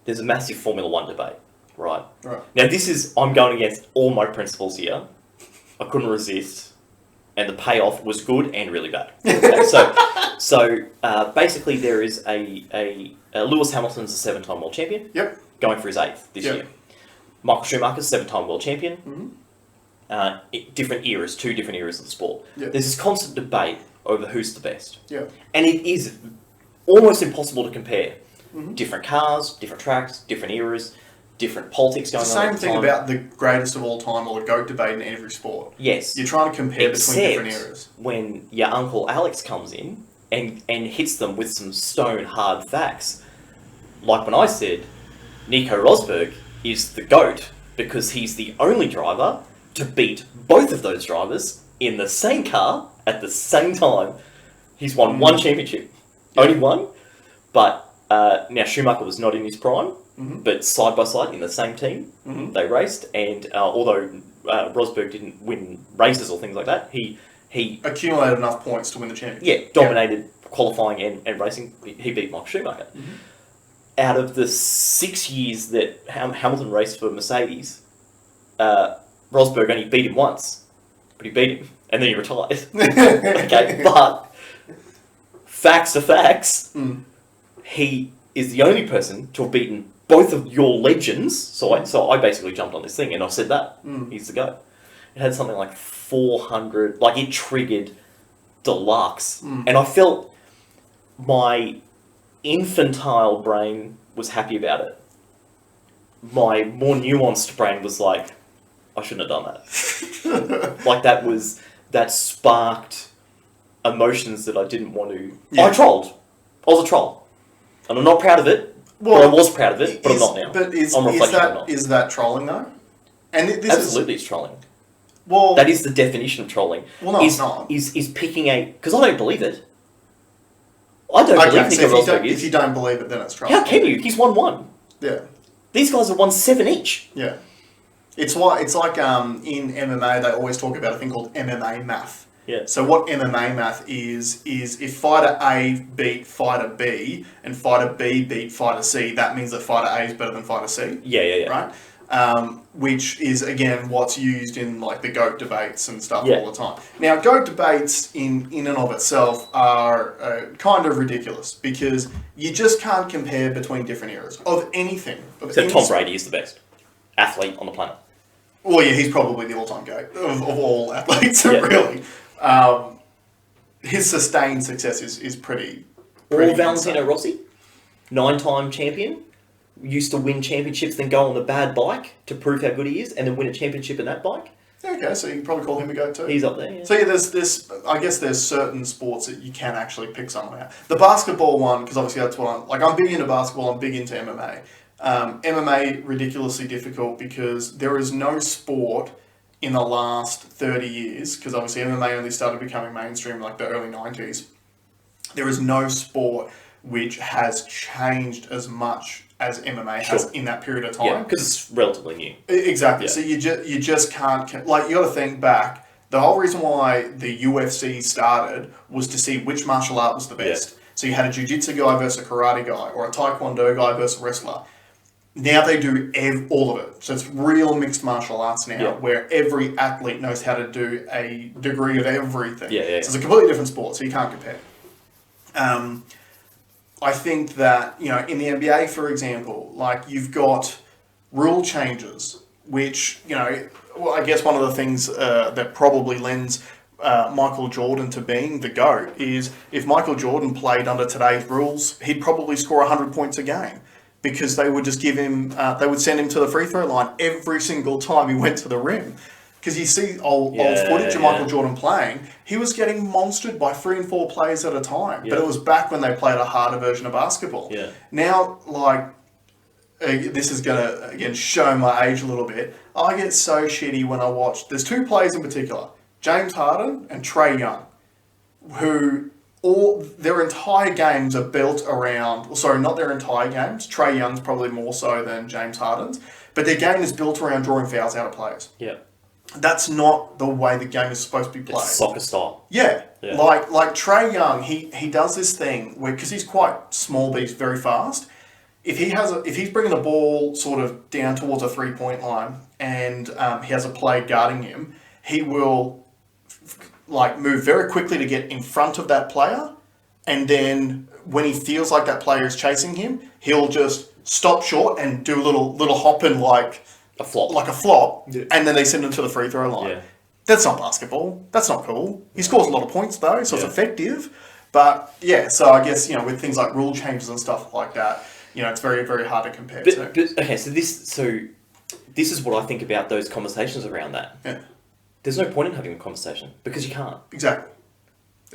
there's a massive Formula 1 debate, right? Right. Now I'm going against all my principles here. I couldn't resist. And the payoff was good and really bad. Okay, so basically there is a Lewis Hamilton's a 7-time world champion. Yep. Going for his 8th this year. Michael Schumacher's 7-time world champion. Different eras, 2 different eras of the sport. Yep. There's this constant debate over who's the best. Yeah. And it is almost impossible to compare. Different cars, different tracks, different eras, different politics going on. The same thing about the greatest of all time or the GOAT debate in every sport. Yes. You're trying to compare between different eras. When your Uncle Alex comes in and hits them with some stone hard facts. Like when I said, Nico Rosberg is the GOAT because he's the only driver to beat both of those drivers in the same car at the same time. He's won one championship. Only one. But now Schumacher was not in his prime. But side by side in the same team, they raced, and although Rosberg didn't win races or things like that, he accumulated enough points to win the championship. Yeah, dominated qualifying and racing. He beat Michael Schumacher. Out of the 6 years that Hamilton raced for Mercedes, Rosberg only beat him once, but he beat him, and then he retired. Okay, but facts are facts. He is the only person to have beaten both of your legends. So I basically jumped on this thing and I said that. He's the GOAT. It had something like 400, like it triggered deluxe. And I felt my infantile brain was happy about it. My more nuanced brain was like, I shouldn't have done that. Like that sparked emotions that I didn't want to. I trolled. I was a troll. And I'm not proud of it. Well, I was proud of it, but I'm not now. But is that trolling though? And absolutely, it's trolling. Well, that is the definition of trolling. Well, no, it's not. Is picking because I don't believe it. I don't believe Nico Rosberg is. If you don't believe it, then it's trolling. How can you? He's won 1. Yeah. These guys have won 7 each. Yeah. It's like in MMA they always talk about a thing called MMA math. Yeah. So what MMA math is if fighter A beat fighter B and fighter B beat fighter C, that means that fighter A is better than fighter C. Yeah. Right? Which is again what's used in like the GOAT debates and stuff all the time. Now, GOAT debates in and of itself are kind of ridiculous because you just can't compare between different eras of anything. Except Tom Brady is the best athlete on the planet. Well, yeah, he's probably the all-time GOAT of all athletes, really. His sustained success is pretty Or Valentino Rossi, 9-time champion, used to win championships, then go on the bad bike to prove how good he is, and then win a championship in that bike. Okay, so you can probably call him a GOAT too. He's up there. Yeah. So yeah, I guess there's certain sports that you can actually pick someone out. The basketball one, because obviously that's what I'm big into basketball. I'm big into MMA. MMA ridiculously difficult because there is no sport in the last 30 years, because obviously MMA only started becoming mainstream like the early 90s, there is no sport which has changed as much as MMA has in that period of time. Yeah, because it's relatively new. Exactly. Yeah. So you just can't, like, you got to think back. The whole reason why the UFC started was to see which martial art was the best. Yeah. So you had a jiu-jitsu guy versus a karate guy, or a taekwondo guy versus a wrestler. Now they do all of it. So it's real mixed martial arts now, where every athlete knows how to do a degree of everything. Yeah. So it's a completely different sport, so you can't compare. I think that, in the NBA, for example, like, you've got rule changes, which, I guess one of the things that probably lends Michael Jordan to being the GOAT is if Michael Jordan played under today's rules, he'd probably score 100 points a game. because they would just give him, they would send him to the free throw line every single time he went to the rim. Because you see old footage of Michael Jordan playing, he was getting monstered by 3 and 4 players at a time. But it was back when they played a harder version of basketball. Yeah. Now, like, this is going to, again, show my age a little bit. I get so shitty when I watch, there's 2 players in particular, James Harden and Trae Young, who their entire games are built around, not their entire games, Trae Young's probably more so than James Harden's, but their game is built around drawing fouls out of players. Yeah. That's not the way the game is supposed to be played. It's soccer style. Yeah. Like Trae Young, he does this thing where, because he's quite small but he's very fast, if he's bringing the ball sort of down towards a 3-point line and he has a player guarding him, he will move very quickly to get in front of that player, and then when he feels like that player is chasing him, he'll just stop short and do a little hopping like a flop, and then they send him to the free throw line. Yeah. That's not basketball. That's not cool. He scores a lot of points though, so it's effective. But yeah, so I guess, with things like rule changes and stuff like that, it's very, very hard to compare to. But okay, so this is what I think about those conversations around that. Yeah. There's no point in having a conversation because you can't. Exactly.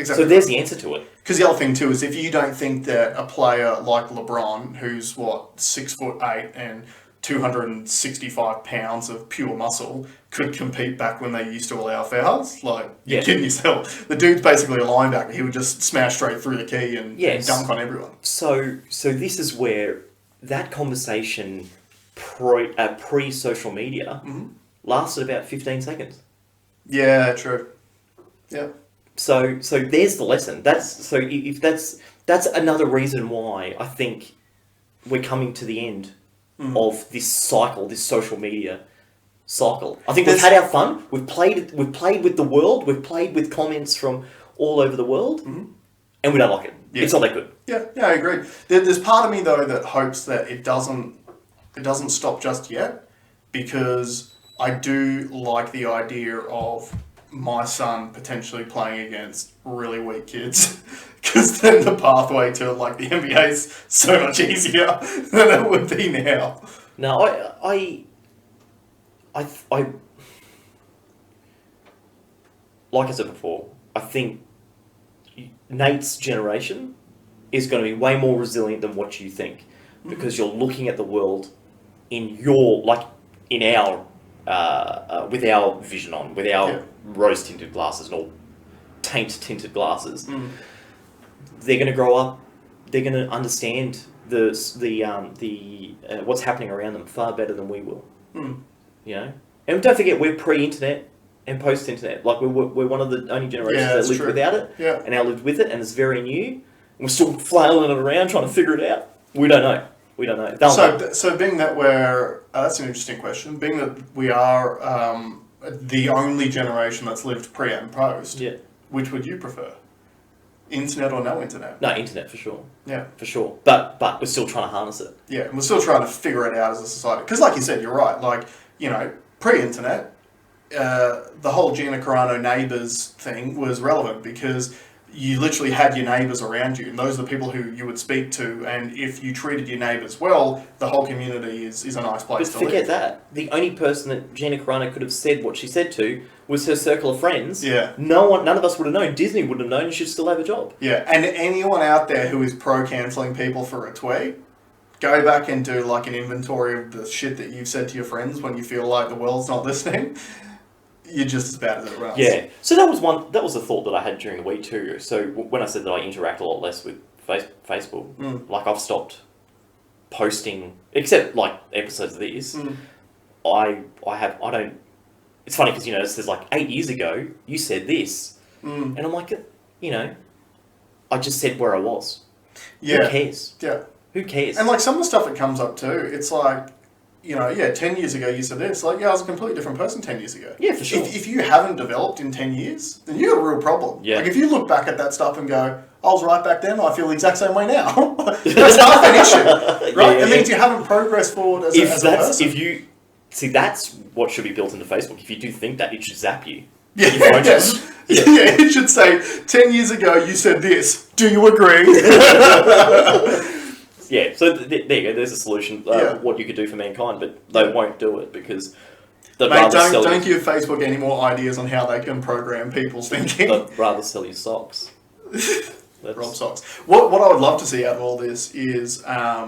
So there's the answer to it. Because the other thing too is, if you don't think that a player like LeBron, who's 6'8" and 265 pounds of pure muscle, could compete back when they used to allow fouls, you're kidding yourself. The dude's basically a linebacker. He would just smash straight through the key and dunk on everyone. So this is where that conversation pre-social media lasted about 15 seconds. Yeah, true. Yeah. So there's the lesson. That's another reason why I think we're coming to the end of this cycle, this social media cycle. I think we've had our fun. We've played with the world. We've played with comments from all over the world, and we don't like it. Yeah. It's not that good. Yeah, I agree. There's part of me though that hopes that it doesn't stop just yet, because I do like the idea of my son potentially playing against really weak kids, because then the pathway to the NBA is so much easier than it would be now. No, I like I said before, I think Nate's generation is going to be way more resilient than what you think, because you're looking at the world with our vision on, with our rose-tinted glasses and all taint-tinted glasses. They're going to grow up. They're going to understand the what's happening around them far better than we will. And don't forget, we're pre-internet and post-internet. We're one of the only generations that lived without it, and now lived with it, and it's very new. And we're still flailing it around trying to figure it out. We don't know. So being that we're that's an interesting question. Being that we are the only generation that's lived pre and post, which would you prefer? Internet or no internet? No, internet for sure. Yeah, for sure. But we're still trying to harness it. Yeah, and we're still trying to figure it out as a society. Because, like you said, you're right. Pre-internet, the whole Gina Carano neighbours thing was relevant, because you literally had your neighbours around you, and those are the people who you would speak to, and if you treated your neighbours well, the whole community is a nice place to live. But forget that. The only person that Gina Carano could have said what she said to was her circle of friends. Yeah. None of us would have known. Disney wouldn't have known, and she'd still have a job. Yeah, and anyone out there who is pro-cancelling people for a tweet, go back and do an inventory of the shit that you've said to your friends when you feel like the world's not listening. You're just as bad as everyone else. Yeah. So that was a thought that I had during the week too. So when I said that I interact a lot less with Facebook, I've stopped posting, except episodes of this. I don't. It's funny because it says 8 years ago you said this, and I'm like, I just said where I was. Yeah. Who cares? Yeah. Who cares? And some of the stuff that comes up too, it's 10 years ago you said this. I was a completely different person 10 years ago. Yeah, for sure. If you haven't developed in 10 years, then you got a real problem. Yeah. If you look back at that stuff and go, I was right back then, I feel the exact same way now. That's half an issue, right? It means you haven't progressed forward as a person. That's what should be built into Facebook. If you do think that, it should zap you. Yeah, it should say, 10 years ago you said this. Do you agree? Yeah, so there you go. There's a solution. What you could do for mankind, but they won't do it because they'd Mate, rather sell don't give Facebook any more ideas on how they can program people's thinking. They'd rather sell you socks. Rob socks. What I would love to see out of all this is I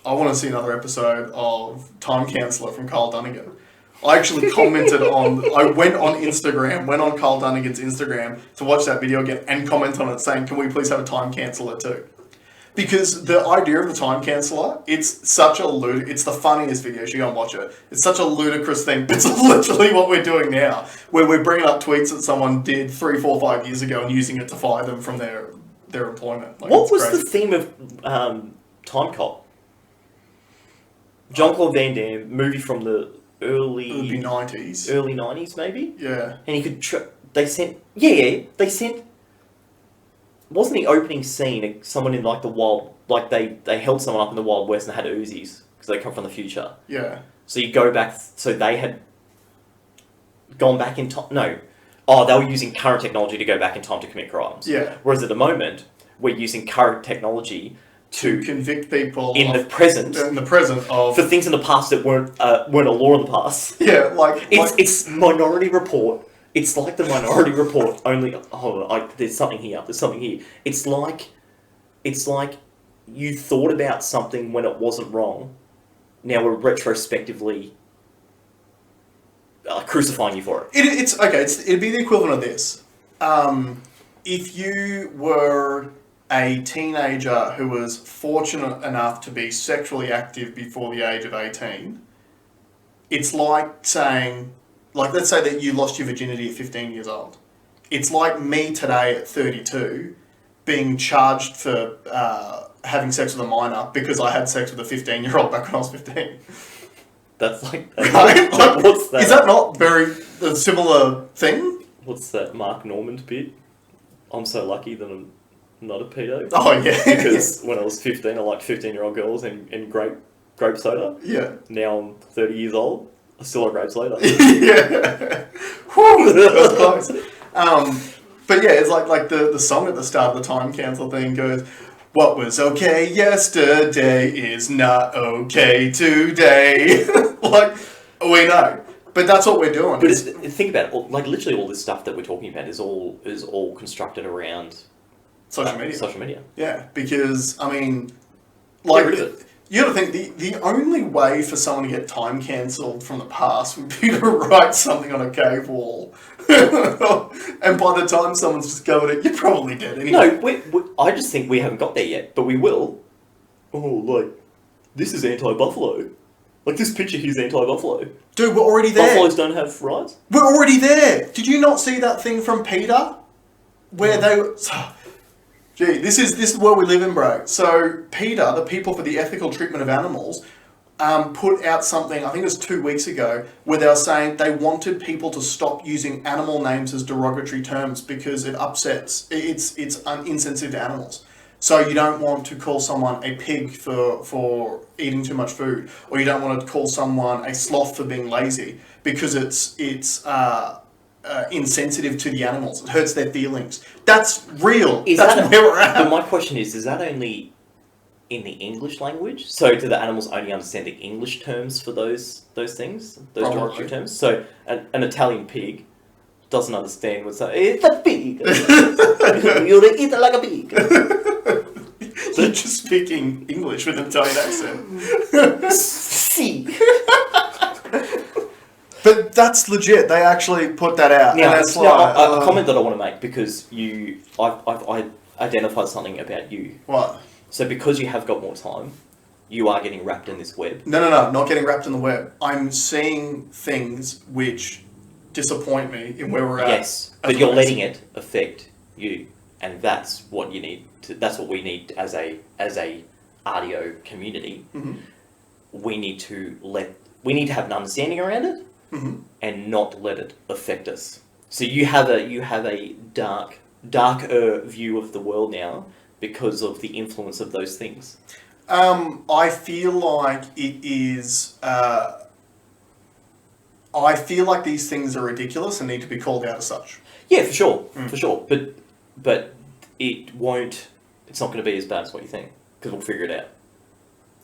want to see another episode of Time Canceller from Kyle Dunnigans. I actually commented I went on Kyle Dunnigans' Instagram to watch that video again and comment on it saying, can we please have a time canceller too? Because the idea of the time canceller, it's such a it's the funniest video, you should go and watch it. It's such a ludicrous thing, but it's literally what we're doing now, where we're bringing up tweets that someone did 3, 4, 5 years ago and using it to fire them from their employment. Like, what was the theme of Time Cop? Jean-Claude Van Damme, movie from the early 90s maybe? Yeah. And he could they sent wasn't the opening scene someone in like the wild, like they held someone up in the Wild West and had Uzis because they come from the future. Yeah. So you go back, so they had gone back in time. No. Oh, they were using current technology to go back in time to commit crimes. Yeah. Whereas at the moment, we're using current technology to convict people in the present of for things in the past that weren't a law in the past. Yeah, it's Minority Report. It's like the Minority Report. Only hold on, there's something here. It's like you thought about something when it wasn't wrong. Now we're retrospectively crucifying you for it. It'd be the equivalent of this. If you were a teenager who was fortunate enough to be sexually active before the age of 18, it's like saying, let's say that you lost your virginity at 15 years old. It's like me today at 32 being charged for having sex with a minor because I had sex with a 15-year-old back when I was 15. That's like... Right? What's that? Is that not a similar thing? What's that Mark Normand bit? I'm so lucky that I'm not a pedo. Oh, yeah. Because when I was 15, I liked 15-year-old girls and grape soda. Yeah. Now I'm 30 years old. I still like grape soda. Yeah. Whew, that was close. But yeah, it's like the song at the start of the time cancel thing goes, what was okay yesterday is not okay today. We know. But that's what we're doing. But think about it, literally all this stuff that we're talking about is all constructed around social media. Social media. Yeah, because, I mean, Get rid of it. You got to think, the only way for someone to get time cancelled from the past would be to write something on a cave wall. And by the time someone's discovered it, you're probably dead anyway. No, I just think we haven't got there yet, but we will. Oh, this is anti-buffalo. This picture here's anti-buffalo. Dude, we're already there. Buffaloes don't have rights? We're already there. Did you not see that thing from PETA? Where they... Gee, this is where we live in, bro. So PETA, the People for the Ethical Treatment of Animals, put out something, I think it was 2 weeks ago, where they were saying they wanted people to stop using animal names as derogatory terms because it upsets, it's insensitive to animals. So you don't want to call someone a pig for eating too much food, or you don't want to call someone a sloth for being lazy because it's insensitive to the animals. It hurts their feelings. That's real. That's where we're at. But my question is that only in the English language? So do the animals only understand the English terms for those things? Those derogatory terms? So an Italian pig doesn't understand what's that. It's a pig. You eat it like a pig. You're just speaking English with an Italian accent. See. But that's legit. They actually put that out. Now, and that's a comment that I want to make because I identified something about you. What? So because you have got more time, you are getting wrapped in this web. No, not getting wrapped in the web. I'm seeing things which disappoint me in where we're at. Yes, but you're letting it affect you, and that's what you need. That's what we need as a RDO community. Mm-hmm. We need to have an understanding around it. Mm-hmm. And not let it affect us. So you have a darker view of the world now because of the influence of those things. I feel like it is. I feel like these things are ridiculous and need to be called out as such. Yeah, for sure. But it won't. It's not going to be as bad as what you think because we'll figure it out.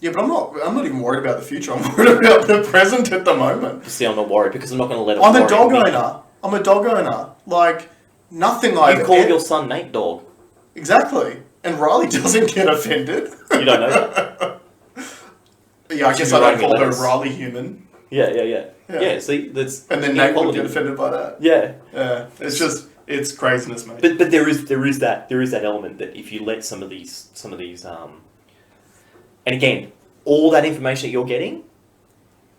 Yeah, but I'm not even worried about the future. I'm worried about the present at the moment. See, I'm not worried because I'm not going to let it I'm worry a dog me. owner. I'm a dog owner. Like, nothing You call your son Nate Dog. Exactly. And Riley doesn't get offended. You don't know that? Yeah, I guess I don't call her Riley Human. Yeah, see, that's... And then Nate would get offended by that. Yeah. Yeah. It's craziness, mate. But there is that element that if you let some of these and again, all that information that you're getting,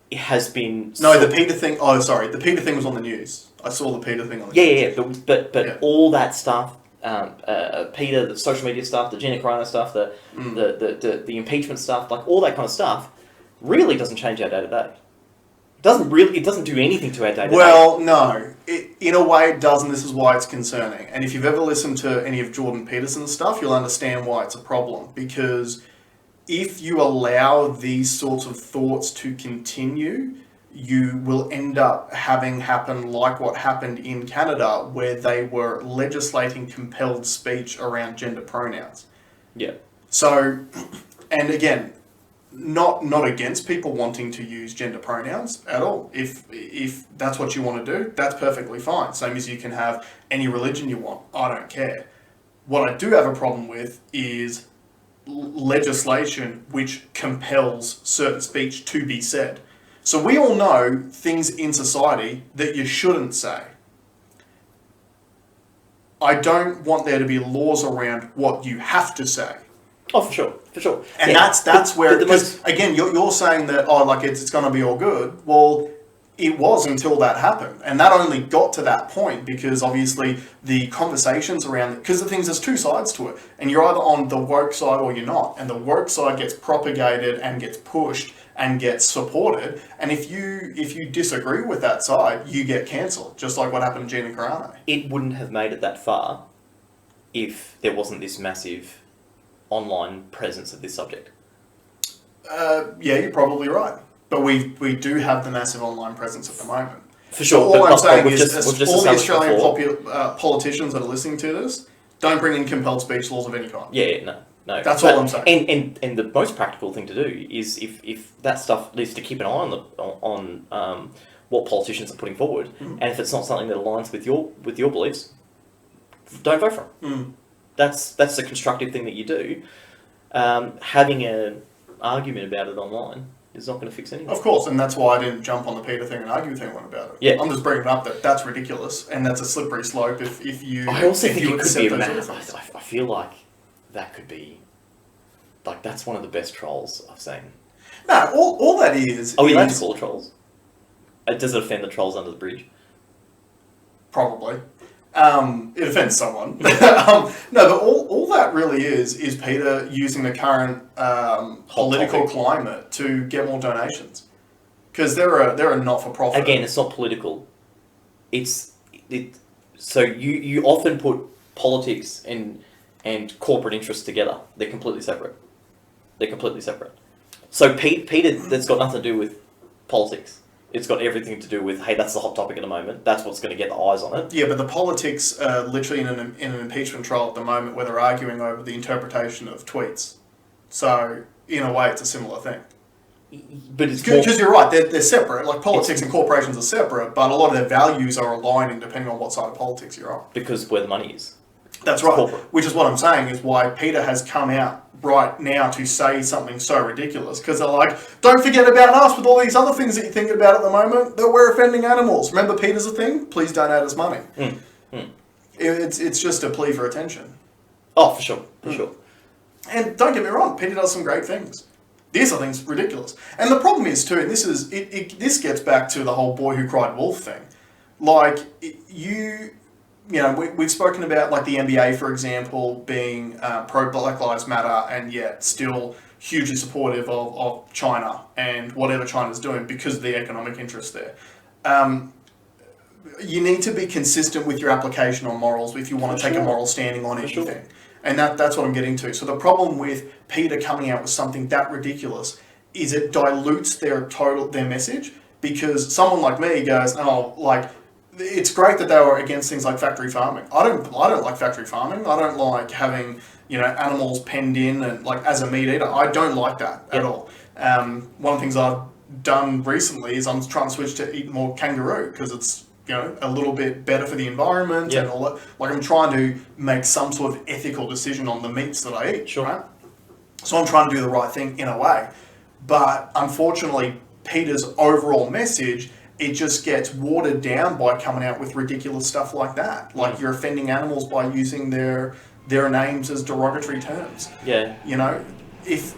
it has been... No, the Peter thing... Oh, sorry. The Peter thing was on the news. I saw the Peter thing on the news. Yeah. But all that stuff, Peter, the social media stuff, the Gina Carano stuff, the impeachment stuff, like all that kind of stuff, really doesn't change our day to day. It doesn't do anything to our day to day. Well, no. In a way, it does, and this is why it's concerning. And if you've ever listened to any of Jordan Peterson's stuff, you'll understand why it's a problem. Because if you allow these sorts of thoughts to continue, you will end up having happen like what happened in Canada, where they were legislating compelled speech around gender pronouns. Yeah. So, and again, not against people wanting to use gender pronouns at all. If that's what you want to do, that's perfectly fine. Same as you can have any religion you want. I don't care. What I do have a problem with is legislation which compels certain speech to be said. So we all know things in society that you shouldn't say. I don't want there to be laws around what you have to say. Oh, for sure. And that's where, because again, you're saying that, it's going to be all good. Well, it was until that happened. And that only got to that point because obviously the conversations around it, because the things, there's two sides to it. And you're either on the woke side or you're not. And the woke side gets propagated and gets pushed and gets supported. And if you disagree with that side, you get cancelled, just like what happened to Gina Carano. It wouldn't have made it that far if there wasn't this massive online presence of this subject. Yeah, you're probably right. But we do have the massive online presence at the moment. For sure. So all I'm saying is all the Australian politicians that are listening to this, don't bring in compelled speech laws of any kind. Yeah, no. That's all I'm saying. And the most practical thing to do is if that stuff needs to keep an eye on what politicians are putting forward, and if it's not something that aligns with your beliefs, don't vote for them. That's the constructive thing that you do. Having an argument about it online is not going to fix anything. Of course, and that's why I didn't jump on the Peter thing and argue with anyone about it. Yeah. I'm just bringing up that that's ridiculous, and that's a slippery slope if you. I also think it could be a I feel like that could be, like, that's one of the best trolls I've seen. No, all that is. Are we allowed to call it trolls? Does it offend the trolls under the bridge? Probably. It offends someone. No, but all that really is Peter using the current political climate to get more donations. Because they're a not-for-profit. Again, it's not political. So you often put politics and corporate interests together. They're completely separate. So Peter, that's got nothing to do with politics. It's got everything to do with, hey, that's the hot topic at the moment. That's what's going to get the eyes on it. Yeah, but the politics are literally in an impeachment trial at the moment where they're arguing over the interpretation of tweets. So, in a way, it's a similar thing. But it's because you're right, they're separate. Like, politics and corporations are separate, but a lot of their values are aligning depending on what side of politics you're on. Because where the money is. That's right. Corporate. Which is what I'm saying is why Peter has come out right now to say something so ridiculous. Because they're like, don't forget about us with all these other things that you're thinking about at the moment, that we're offending animals. Remember Peter's a thing? Please donate us money. It's just a plea for attention. Oh, for sure. And don't get me wrong, Peter does some great things. This, I think, is ridiculous. And the problem is, too, and this gets back to the whole boy who cried wolf thing. Like, we've spoken about, like, the NBA, for example, being pro-Black Lives Matter and yet still hugely supportive of China and whatever China's doing because of the economic interest there. You need to be consistent with your application on morals if you want to take a moral standing on anything. Sure. And that's what I'm getting to. So the problem with Peter coming out with something that ridiculous is it dilutes their message, because someone like me goes, it's great that they were against things like factory farming. I don't like factory farming. I don't like having, animals penned in and like as a meat eater. I don't like that at all. One of the things I've done recently is I'm trying to switch to eat more kangaroo because it's a little bit better for the environment and all that. Like I'm trying to make some sort of ethical decision on the meats that I eat. Sure. Right? So I'm trying to do the right thing in a way. But unfortunately, Peter's overall message, it just gets watered down by coming out with ridiculous stuff like that. Like you're offending animals by using their names as derogatory terms. Yeah. If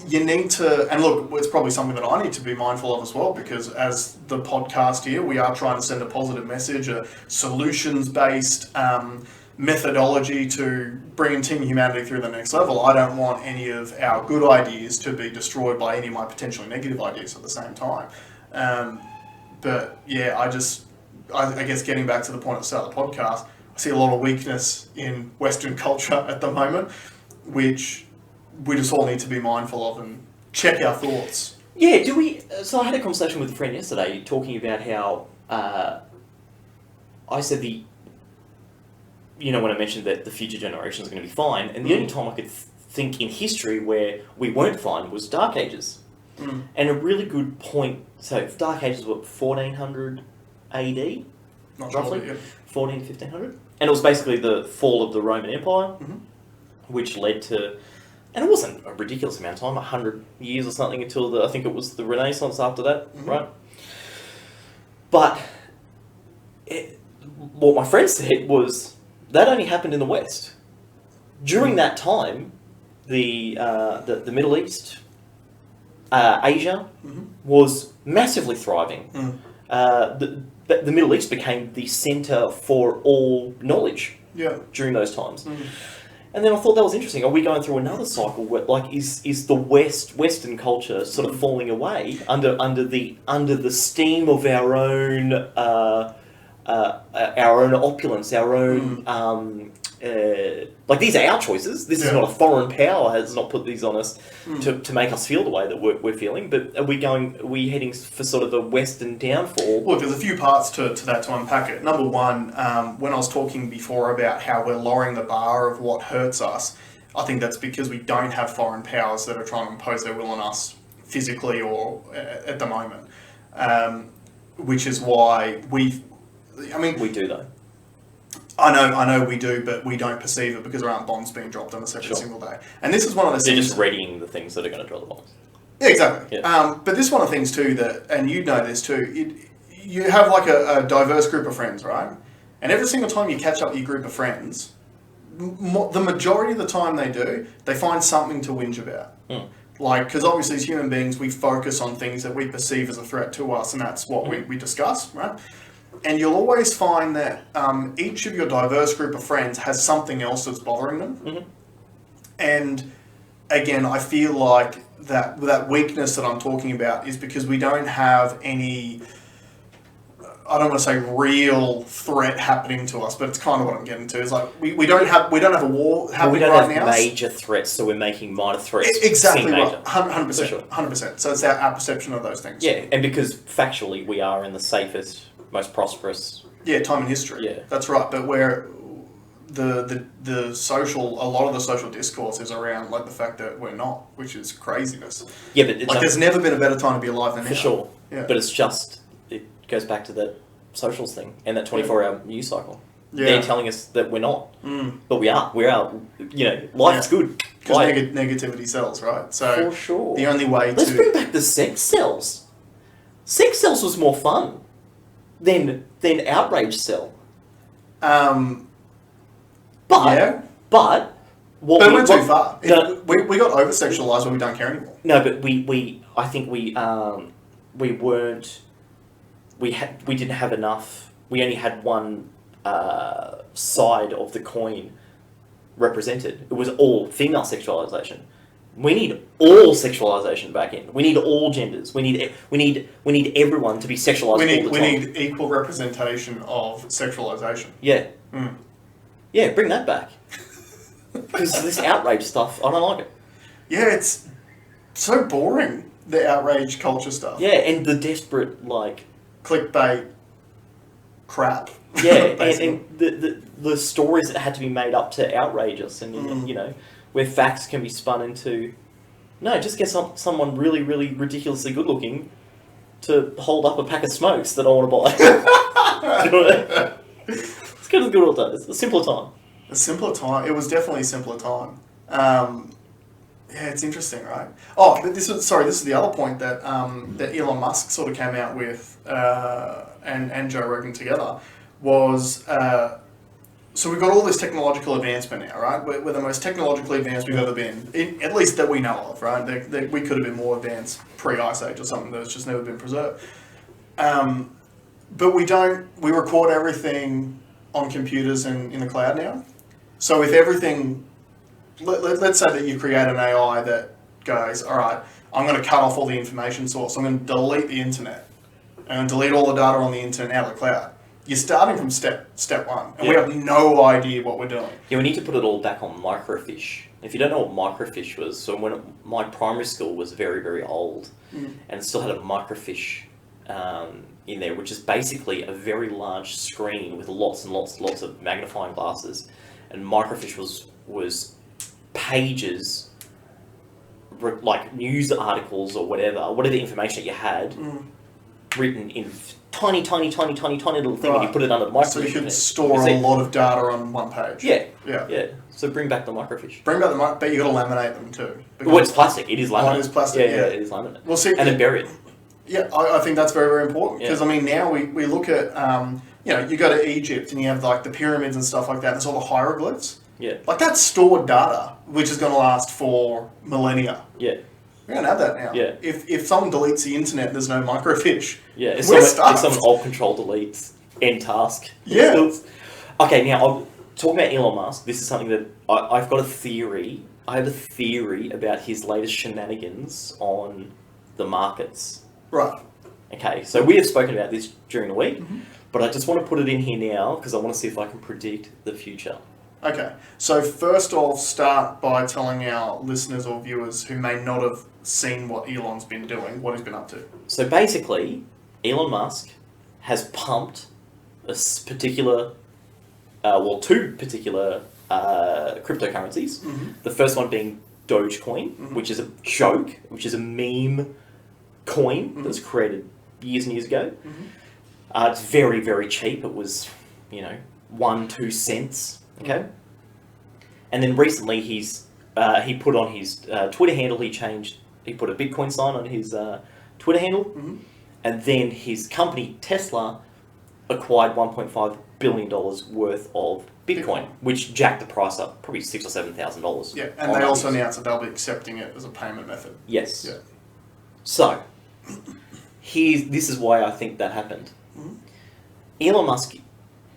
you need to, and look, it's probably something that I need to be mindful of as well, because as the podcast here, we are trying to send a positive message, a solutions-based methodology to bring Team Humanity through the next level. I don't want any of our good ideas to be destroyed by any of my potentially negative ideas at the same time. But yeah, I guess getting back to the point at the start of the podcast, I see a lot of weakness in Western culture at the moment, which we just all need to be mindful of and check our thoughts. Yeah, so I had a conversation with a friend yesterday talking about how, I said when I mentioned that the future generations are going to be fine, and the only time I could think in history where we weren't fine was Dark Ages. And a really good point, so Dark Ages were 1400 AD, Not roughly, sure, yeah. 1500, and it was basically the fall of the Roman Empire, which led to, and it wasn't a ridiculous amount of time, 100 years or something until I think it was the Renaissance after that, right? But what my friend said was that only happened in the West. During that time, the Middle East, Asia, was massively thriving. The Middle East became the centre for all knowledge during those times. And then I thought that was interesting. Are we going through another cycle where, like, is the Western culture sort of falling away under the steam of our own opulence, our own like these are our choices. This is not a foreign power has not put these on us to make us feel the way that we're feeling. But are we heading for sort of a Western downfall? Look, there's a few parts to that to unpack it. Number one, when I was talking before about how we're lowering the bar of what hurts us, I think that's because we don't have foreign powers that are trying to impose their will on us physically or at the moment, which is why we do though. I know we do, but we don't perceive it because there aren't bombs being dropped on us every single day. And this is one of those things... They're things... just readying the things that are going to drop the bombs. Yeah, exactly. Yeah. But this is one of the things too that, and you know this too, you have like a diverse group of friends, right? And every single time you catch up with your group of friends, the majority of the time they find something to whinge about. Like, because obviously as human beings, we focus on things that we perceive as a threat to us, and that's what we discuss, right? And you'll always find that each of your diverse group of friends has something else that's bothering them. And again, I feel like that weakness that I'm talking about is because we don't have any, I don't want to say real threat happening to us, but it's kind of what I'm getting to. Is like we don't have a war happening right now. We don't have major threats, so we're making minor threats. Exactly right, 100%. Sure. 100%. So it's our perception of those things. Yeah, and because factually we are in the safest, most prosperous time in history. Yeah, that's right. But where the social, a lot of the social discourse is around like the fact that we're not, which is craziness. Yeah, but it's there's never been a better time to be alive than now. For sure. Yeah. But it's just, it goes back to that socials thing and that 24-hour news cycle. Yeah. They're telling us that we're not, but we are. Life's good. Because negativity sells, right? So for sure. The only way Let's bring back the sex sells. Sex sells was more fun than outrage sell. But we went too far. We got over sexualized when we don't care anymore. No, but I think we weren't. We didn't have enough. We only had one side of the coin represented. It was all female sexualization. We need all sexualization back in. We need all genders. We need everyone to be sexualized all the time. We need equal representation of sexualization. Yeah. Yeah, bring that back. Because this outrage stuff, I don't like it. Yeah, it's so boring, the outrage culture stuff. Yeah, and the desperate, like... clickbait. crap. Yeah, and the stories that had to be made up to outrageous, and you know, where facts can be spun into, no, just get someone really, really ridiculously good looking to hold up a pack of smokes that I want to buy. Do you know what I mean? It's kind of good old days. A simpler time. A simpler time. It was definitely a simpler time. Yeah, it's interesting, right? Oh, but this is the other point that that Elon Musk sort of came out with, and Joe Rogan together, was so we've got all this technological advancement now, right? We're the most technologically advanced we've ever been, at least that we know of, right? We could have been more advanced pre-Ice Age or something that's just never been preserved. But we record everything on computers and in the cloud now. So if everything, let's say that you create an AI that goes, all right, I'm going to cut off all the information source. I'm going to delete the internet. And delete all the data on the internet out of the cloud. You're starting from step one, and we have no idea what we're doing. Yeah, we need to put it all back on microfiche. If you don't know what microfiche was, so my primary school was very, very old, and still had a microfiche in there, which is basically a very large screen with lots and lots of magnifying glasses, and microfiche was pages, like news articles or whatever information that you had. Written in tiny little thing, and you put it under the microfiche. So you could store a lot of data on one page. Yeah. So bring back the microfiche. But you got to laminate them too. Well, it's plastic. It is laminate. Oh, it is plastic. Yeah, it is laminate. Well, see, and then bury it. Yeah, I think that's very, very important, because I mean, now we look at you know, you go to Egypt and you have like the pyramids and stuff like that. There's all the hieroglyphs. Yeah. Like that's stored data, which is going to last for millennia. Yeah. We're going to have that now. Yeah. If someone deletes the internet, there's no microfiche. Yeah. If someone alt control deletes end task. Yeah. Okay, now I'm talking about Elon Musk. This is something that I've got a theory. I have a theory about his latest shenanigans on the markets. Right. Okay, so we have spoken about this during the week, but I just want to put it in here now because I want to see if I can predict the future. Okay, so first I'll start by telling our listeners or viewers who may not have seen what Elon's been doing, what he's been up to. So basically, Elon Musk has pumped a particular, two particular cryptocurrencies. The first one being Dogecoin, which is a joke, which is a meme coin that was created years and years ago. It's very, very cheap. It was, 1-2 cents. Okay, and then recently he put on his Twitter handle. He put a Bitcoin sign on his Twitter handle, and then his company Tesla acquired $1.5 billion worth of Bitcoin, which jacked the price up probably $6,000 or $7,000. Yeah, and they also announced that they'll be accepting it as a payment method. Yes. Yeah. So this is why I think that happened. Elon Musk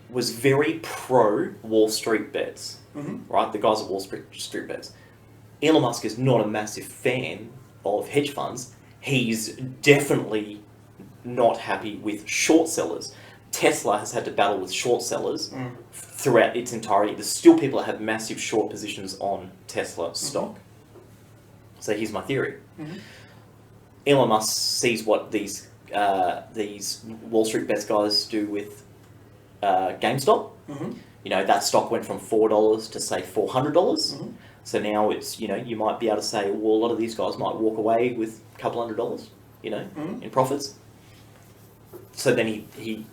was very pro Wall Street bets, right? The guys at Wall Street bets. Elon Musk is not a massive fan of hedge funds. He's definitely not happy with short sellers. Tesla has had to battle with short sellers throughout its entirety. There's still people that have massive short positions on Tesla stock. So here's my theory. Elon Musk sees what these Wall Street bets guys do with GameStop. That stock went from $4 to say $400. So now it's, you might be able to say, well, a lot of these guys might walk away with a couple $100, in profits. So then he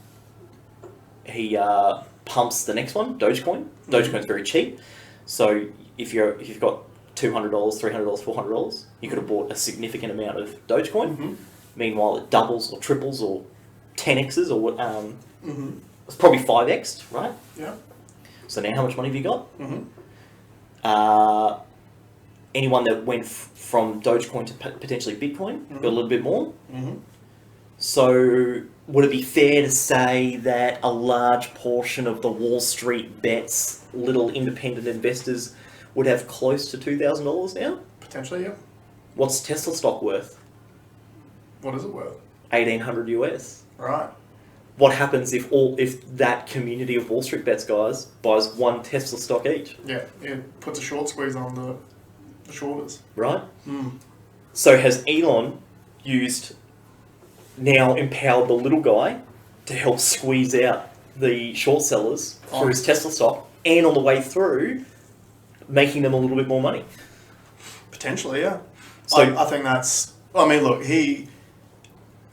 pumps the next one, Dogecoin. Dogecoin's very cheap. So if you've got $200, $300, $400, you could have bought a significant amount of Dogecoin. Meanwhile, it doubles or triples or 10x's or it's probably 5x, right? Yeah. So now how much money have you got? Anyone that went from Dogecoin to potentially Bitcoin got a little bit more. So would it be fair to say that a large portion of the Wall Street bets, little independent investors, would have close to $2,000 now? Potentially, yeah. What's Tesla stock worth? What is it worth? $1,800 US. Right. What happens if that community of Wall Street bets guys buys one Tesla stock each? Yeah, it puts a short squeeze on the shorters. Right? So has Elon empowered the little guy to help squeeze out the short sellers through his Tesla stock, and on the way through, making them a little bit more money. Potentially, yeah. So I think that's... I mean, look,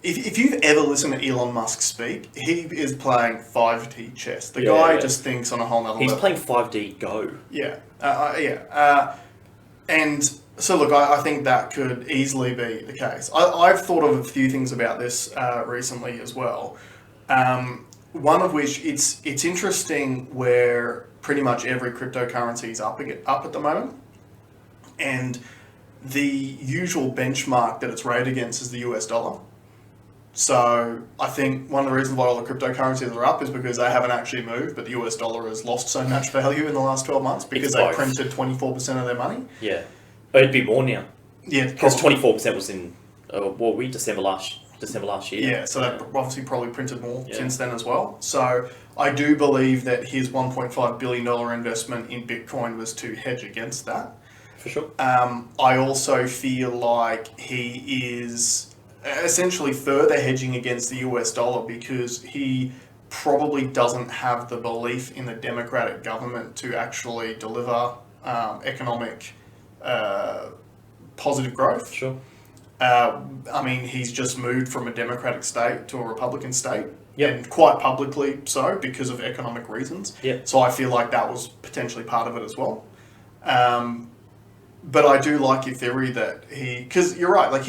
If you've ever listened to Elon Musk speak, he is playing 5D chess. The guy just thinks on a whole nother level. He's playing 5D Go. Yeah. And so, look, I think that could easily be the case. I've thought of a few things about this recently as well. One of which, it's interesting where pretty much every cryptocurrency is up at the moment. And the usual benchmark that it's rated against is the US dollar. So I think one of the reasons why all the cryptocurrencies are up is because they haven't actually moved, but the US dollar has lost so much value in the last 12 months because they printed 24% of their money. Yeah. It'd be more now. Yeah. Because 24% was in, December last year. Yeah, so they've obviously probably printed more since then as well. So I do believe that his $1.5 billion investment in Bitcoin was to hedge against that. For sure. I also feel like he is essentially further hedging against the US dollar because he probably doesn't have the belief in the democratic government to actually deliver economic positive growth. Sure. I mean, he's just moved from a democratic state to a Republican state. Yep. And quite publicly so because of economic reasons. Yep. So I feel like that was potentially part of it as well. But I do like your theory that because you're right, like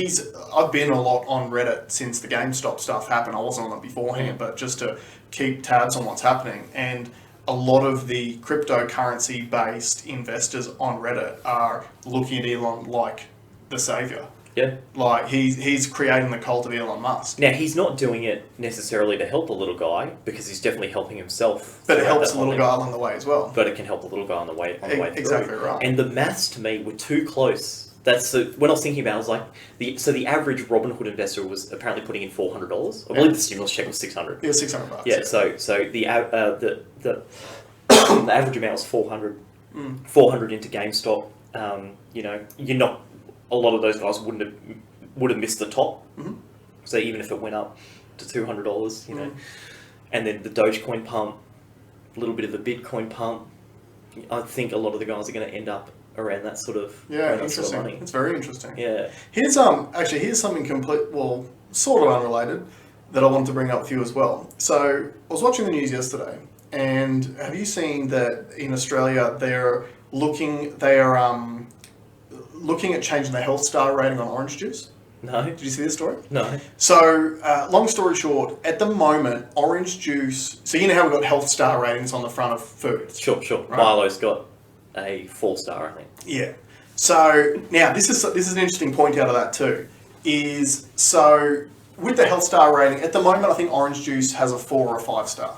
I've been a lot on Reddit since the GameStop stuff happened. I wasn't on it beforehand, but just to keep tabs on what's happening. And a lot of the cryptocurrency-based investors on Reddit are looking at Elon like the savior. Yeah. Like he's creating the cult of Elon Musk. Now he's not doing it necessarily to help the little guy because he's definitely helping himself. But it helps the little guy along the way as well. But it can help the little guy on the way through. Exactly right. And the maths to me were too close. When I was thinking about it, I was like, the average Robinhood investor was apparently putting in $400. I believe the stimulus check was $600. Yeah, $600. Yeah. So the average amount was 400. 400 into GameStop. You're not. A lot of those guys would have missed the top. Mm-hmm. So even if it went up to $200, and then the Dogecoin pump, a little bit of the Bitcoin pump, I think a lot of the guys are going to end up around that sort of interesting. Sort of money. It's very interesting. Yeah. Here's something sort of unrelated that I wanted to bring up with you as well. So I was watching the news yesterday, and have you seen that in Australia they're looking at changing the health star rating on orange juice? No. Did you see this story? No. So, long story short, at the moment, orange juice... So you know how we've got health star ratings on the front of foods? Sure. Right? Milo's got a 4-star, I think. Yeah. So, now, this is an interesting point out of that too. So, with the health star rating, at the moment, I think orange juice has a 4 or a 5-star.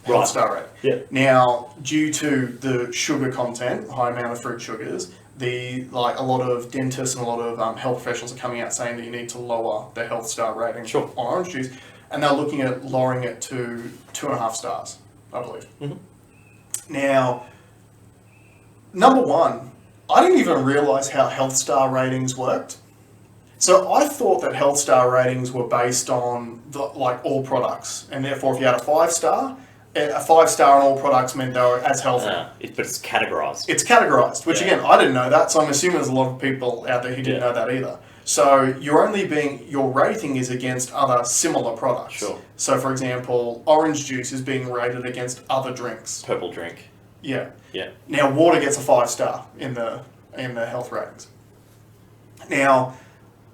Health star rating. Yeah. Now, due to the sugar content, high amount of fruit sugars... a lot of dentists and a lot of health professionals are coming out saying that you need to lower the health star rating on orange juice, and they're looking at lowering it to 2.5 stars, I believe. Mm-hmm. Now, number one, I didn't even realise how health star ratings worked. So I thought that health star ratings were based on all products, and therefore if you had a 5-star, a 5-star on all products meant they were as healthy. But it's categorised. It's categorised, which again, I didn't know that, so I'm assuming there's a lot of people out there who didn't know that either. So your rating is against other similar products. Sure. So for example, orange juice is being rated against other drinks. Purple drink. Yeah. Yeah. Now water gets a 5-star in the health ratings. Now,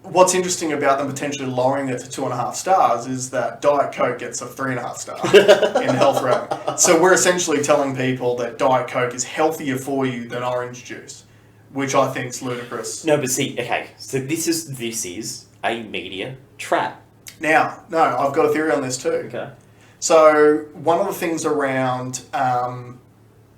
what's interesting about them potentially lowering it to 2.5 stars is that Diet Coke gets a 3.5 star in the health rating. So we're essentially telling people that Diet Coke is healthier for you than orange juice, which I think is ludicrous. No, but see, okay, so this is a media trap. Now, no, I've got a theory on this too. Okay. So one of the things around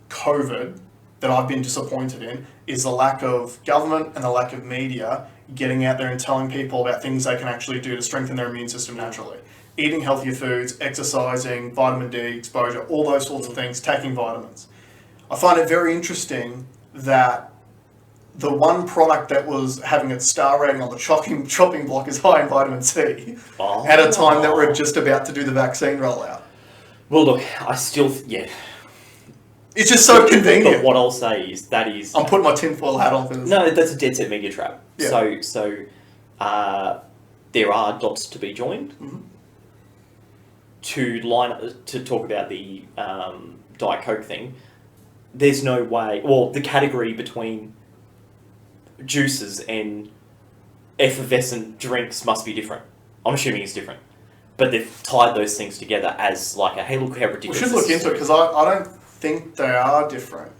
COVID that I've been disappointed in is the lack of government and the lack of media getting out there and telling people about things they can actually do to strengthen their immune system naturally. Eating healthier foods, exercising, vitamin D exposure, all those sorts of things, taking vitamins. I find it very interesting that the one product that was having its star rating on the chopping block is high in vitamin C at a time that we're just about to do the vaccine rollout. Well, look, I still It's just so convenient. But what I'll say is I'm putting my tinfoil hat on for this. No, that's a dead set media trap. Yeah. So there are dots to be joined. Mm-hmm. To talk about the Diet Coke thing. There's no way. Well, the category between juices and effervescent drinks must be different. I'm assuming it's different, but they've tied those things together as like a hey, look how ridiculous. We should look into it because I don't think they are different.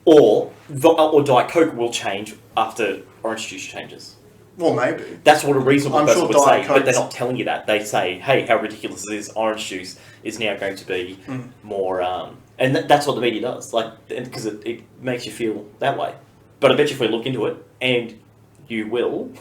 Or Diet Coke will change after orange juice changes. Well, maybe. That's what a reasonable person would say, but they're not Coke's... telling you that. They say, hey, how ridiculous it is, orange juice is now going to be more... and that's what the media does, like, because it makes you feel that way. But I bet you if we look into it, and you will,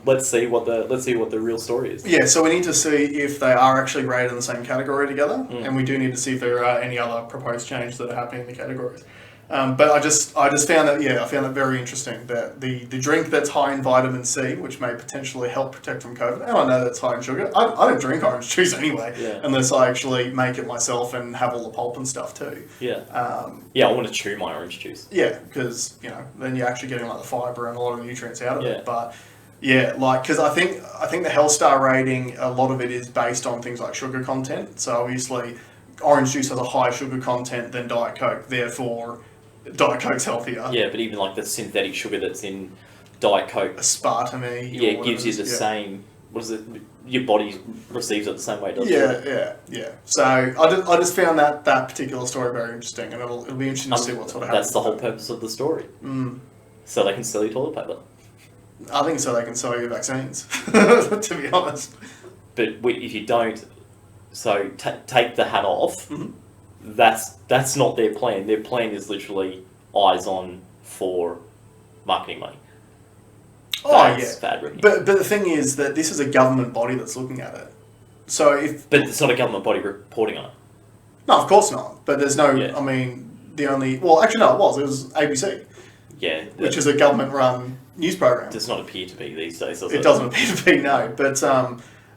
let's see what the real story is. Yeah, so we need to see if they are actually rated in the same category together, and we do need to see if there are any other proposed changes that are happening in the categories. But I just found that I found it very interesting that the drink that's high in vitamin C, which may potentially help protect from COVID, and I know that's high in sugar. I don't drink orange juice anyway, unless I actually make it myself and have all the pulp and stuff too. Yeah. I want to chew my orange juice. Yeah, because then you're actually getting like the fiber and a lot of the nutrients out of it. But because I think the Health Star rating, a lot of it is based on things like sugar content. So obviously, orange juice has a higher sugar content than Diet Coke, therefore Diet Coke's healthier. Yeah, but even like the synthetic sugar that's in Diet Coke, aspartame. It gives you the same. What is it? Your body receives it the same way, doesn't it? Yeah. So I just found that particular story very interesting, and it'll be interesting to see what sort of happens. That's the whole purpose of the story. So they can sell you toilet paper. I think so they can sell you vaccines, to be honest. But if you don't, so take the hat off. That's not their plan. Their plan is literally eyes on for marketing money. That's bad revenue. But the thing is that this is a government body that's looking at it. So but it's not a government body reporting on it. No, of course not. But there's no. I mean, the only. Well, actually, no. It was ABC. Yeah. Which is a government-run news program. Does not appear to be these days. It doesn't appear to be, no. But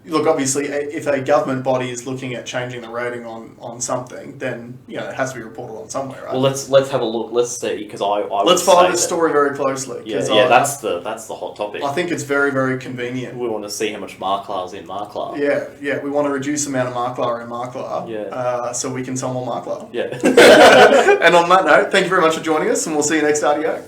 look, obviously, if a government body is looking at changing the rating on something, then it has to be reported on somewhere, right? Well, let's have a look. Let's see, because let's follow this story very closely. That's the hot topic. I think it's very, very convenient. We want to see how much Marklar's in Marklar. Yeah. We want to reduce the amount of Marklar in Marklar. So we can sell more Marklar. Yeah. And on that note, thank you very much for joining us, and we'll see you next RDO.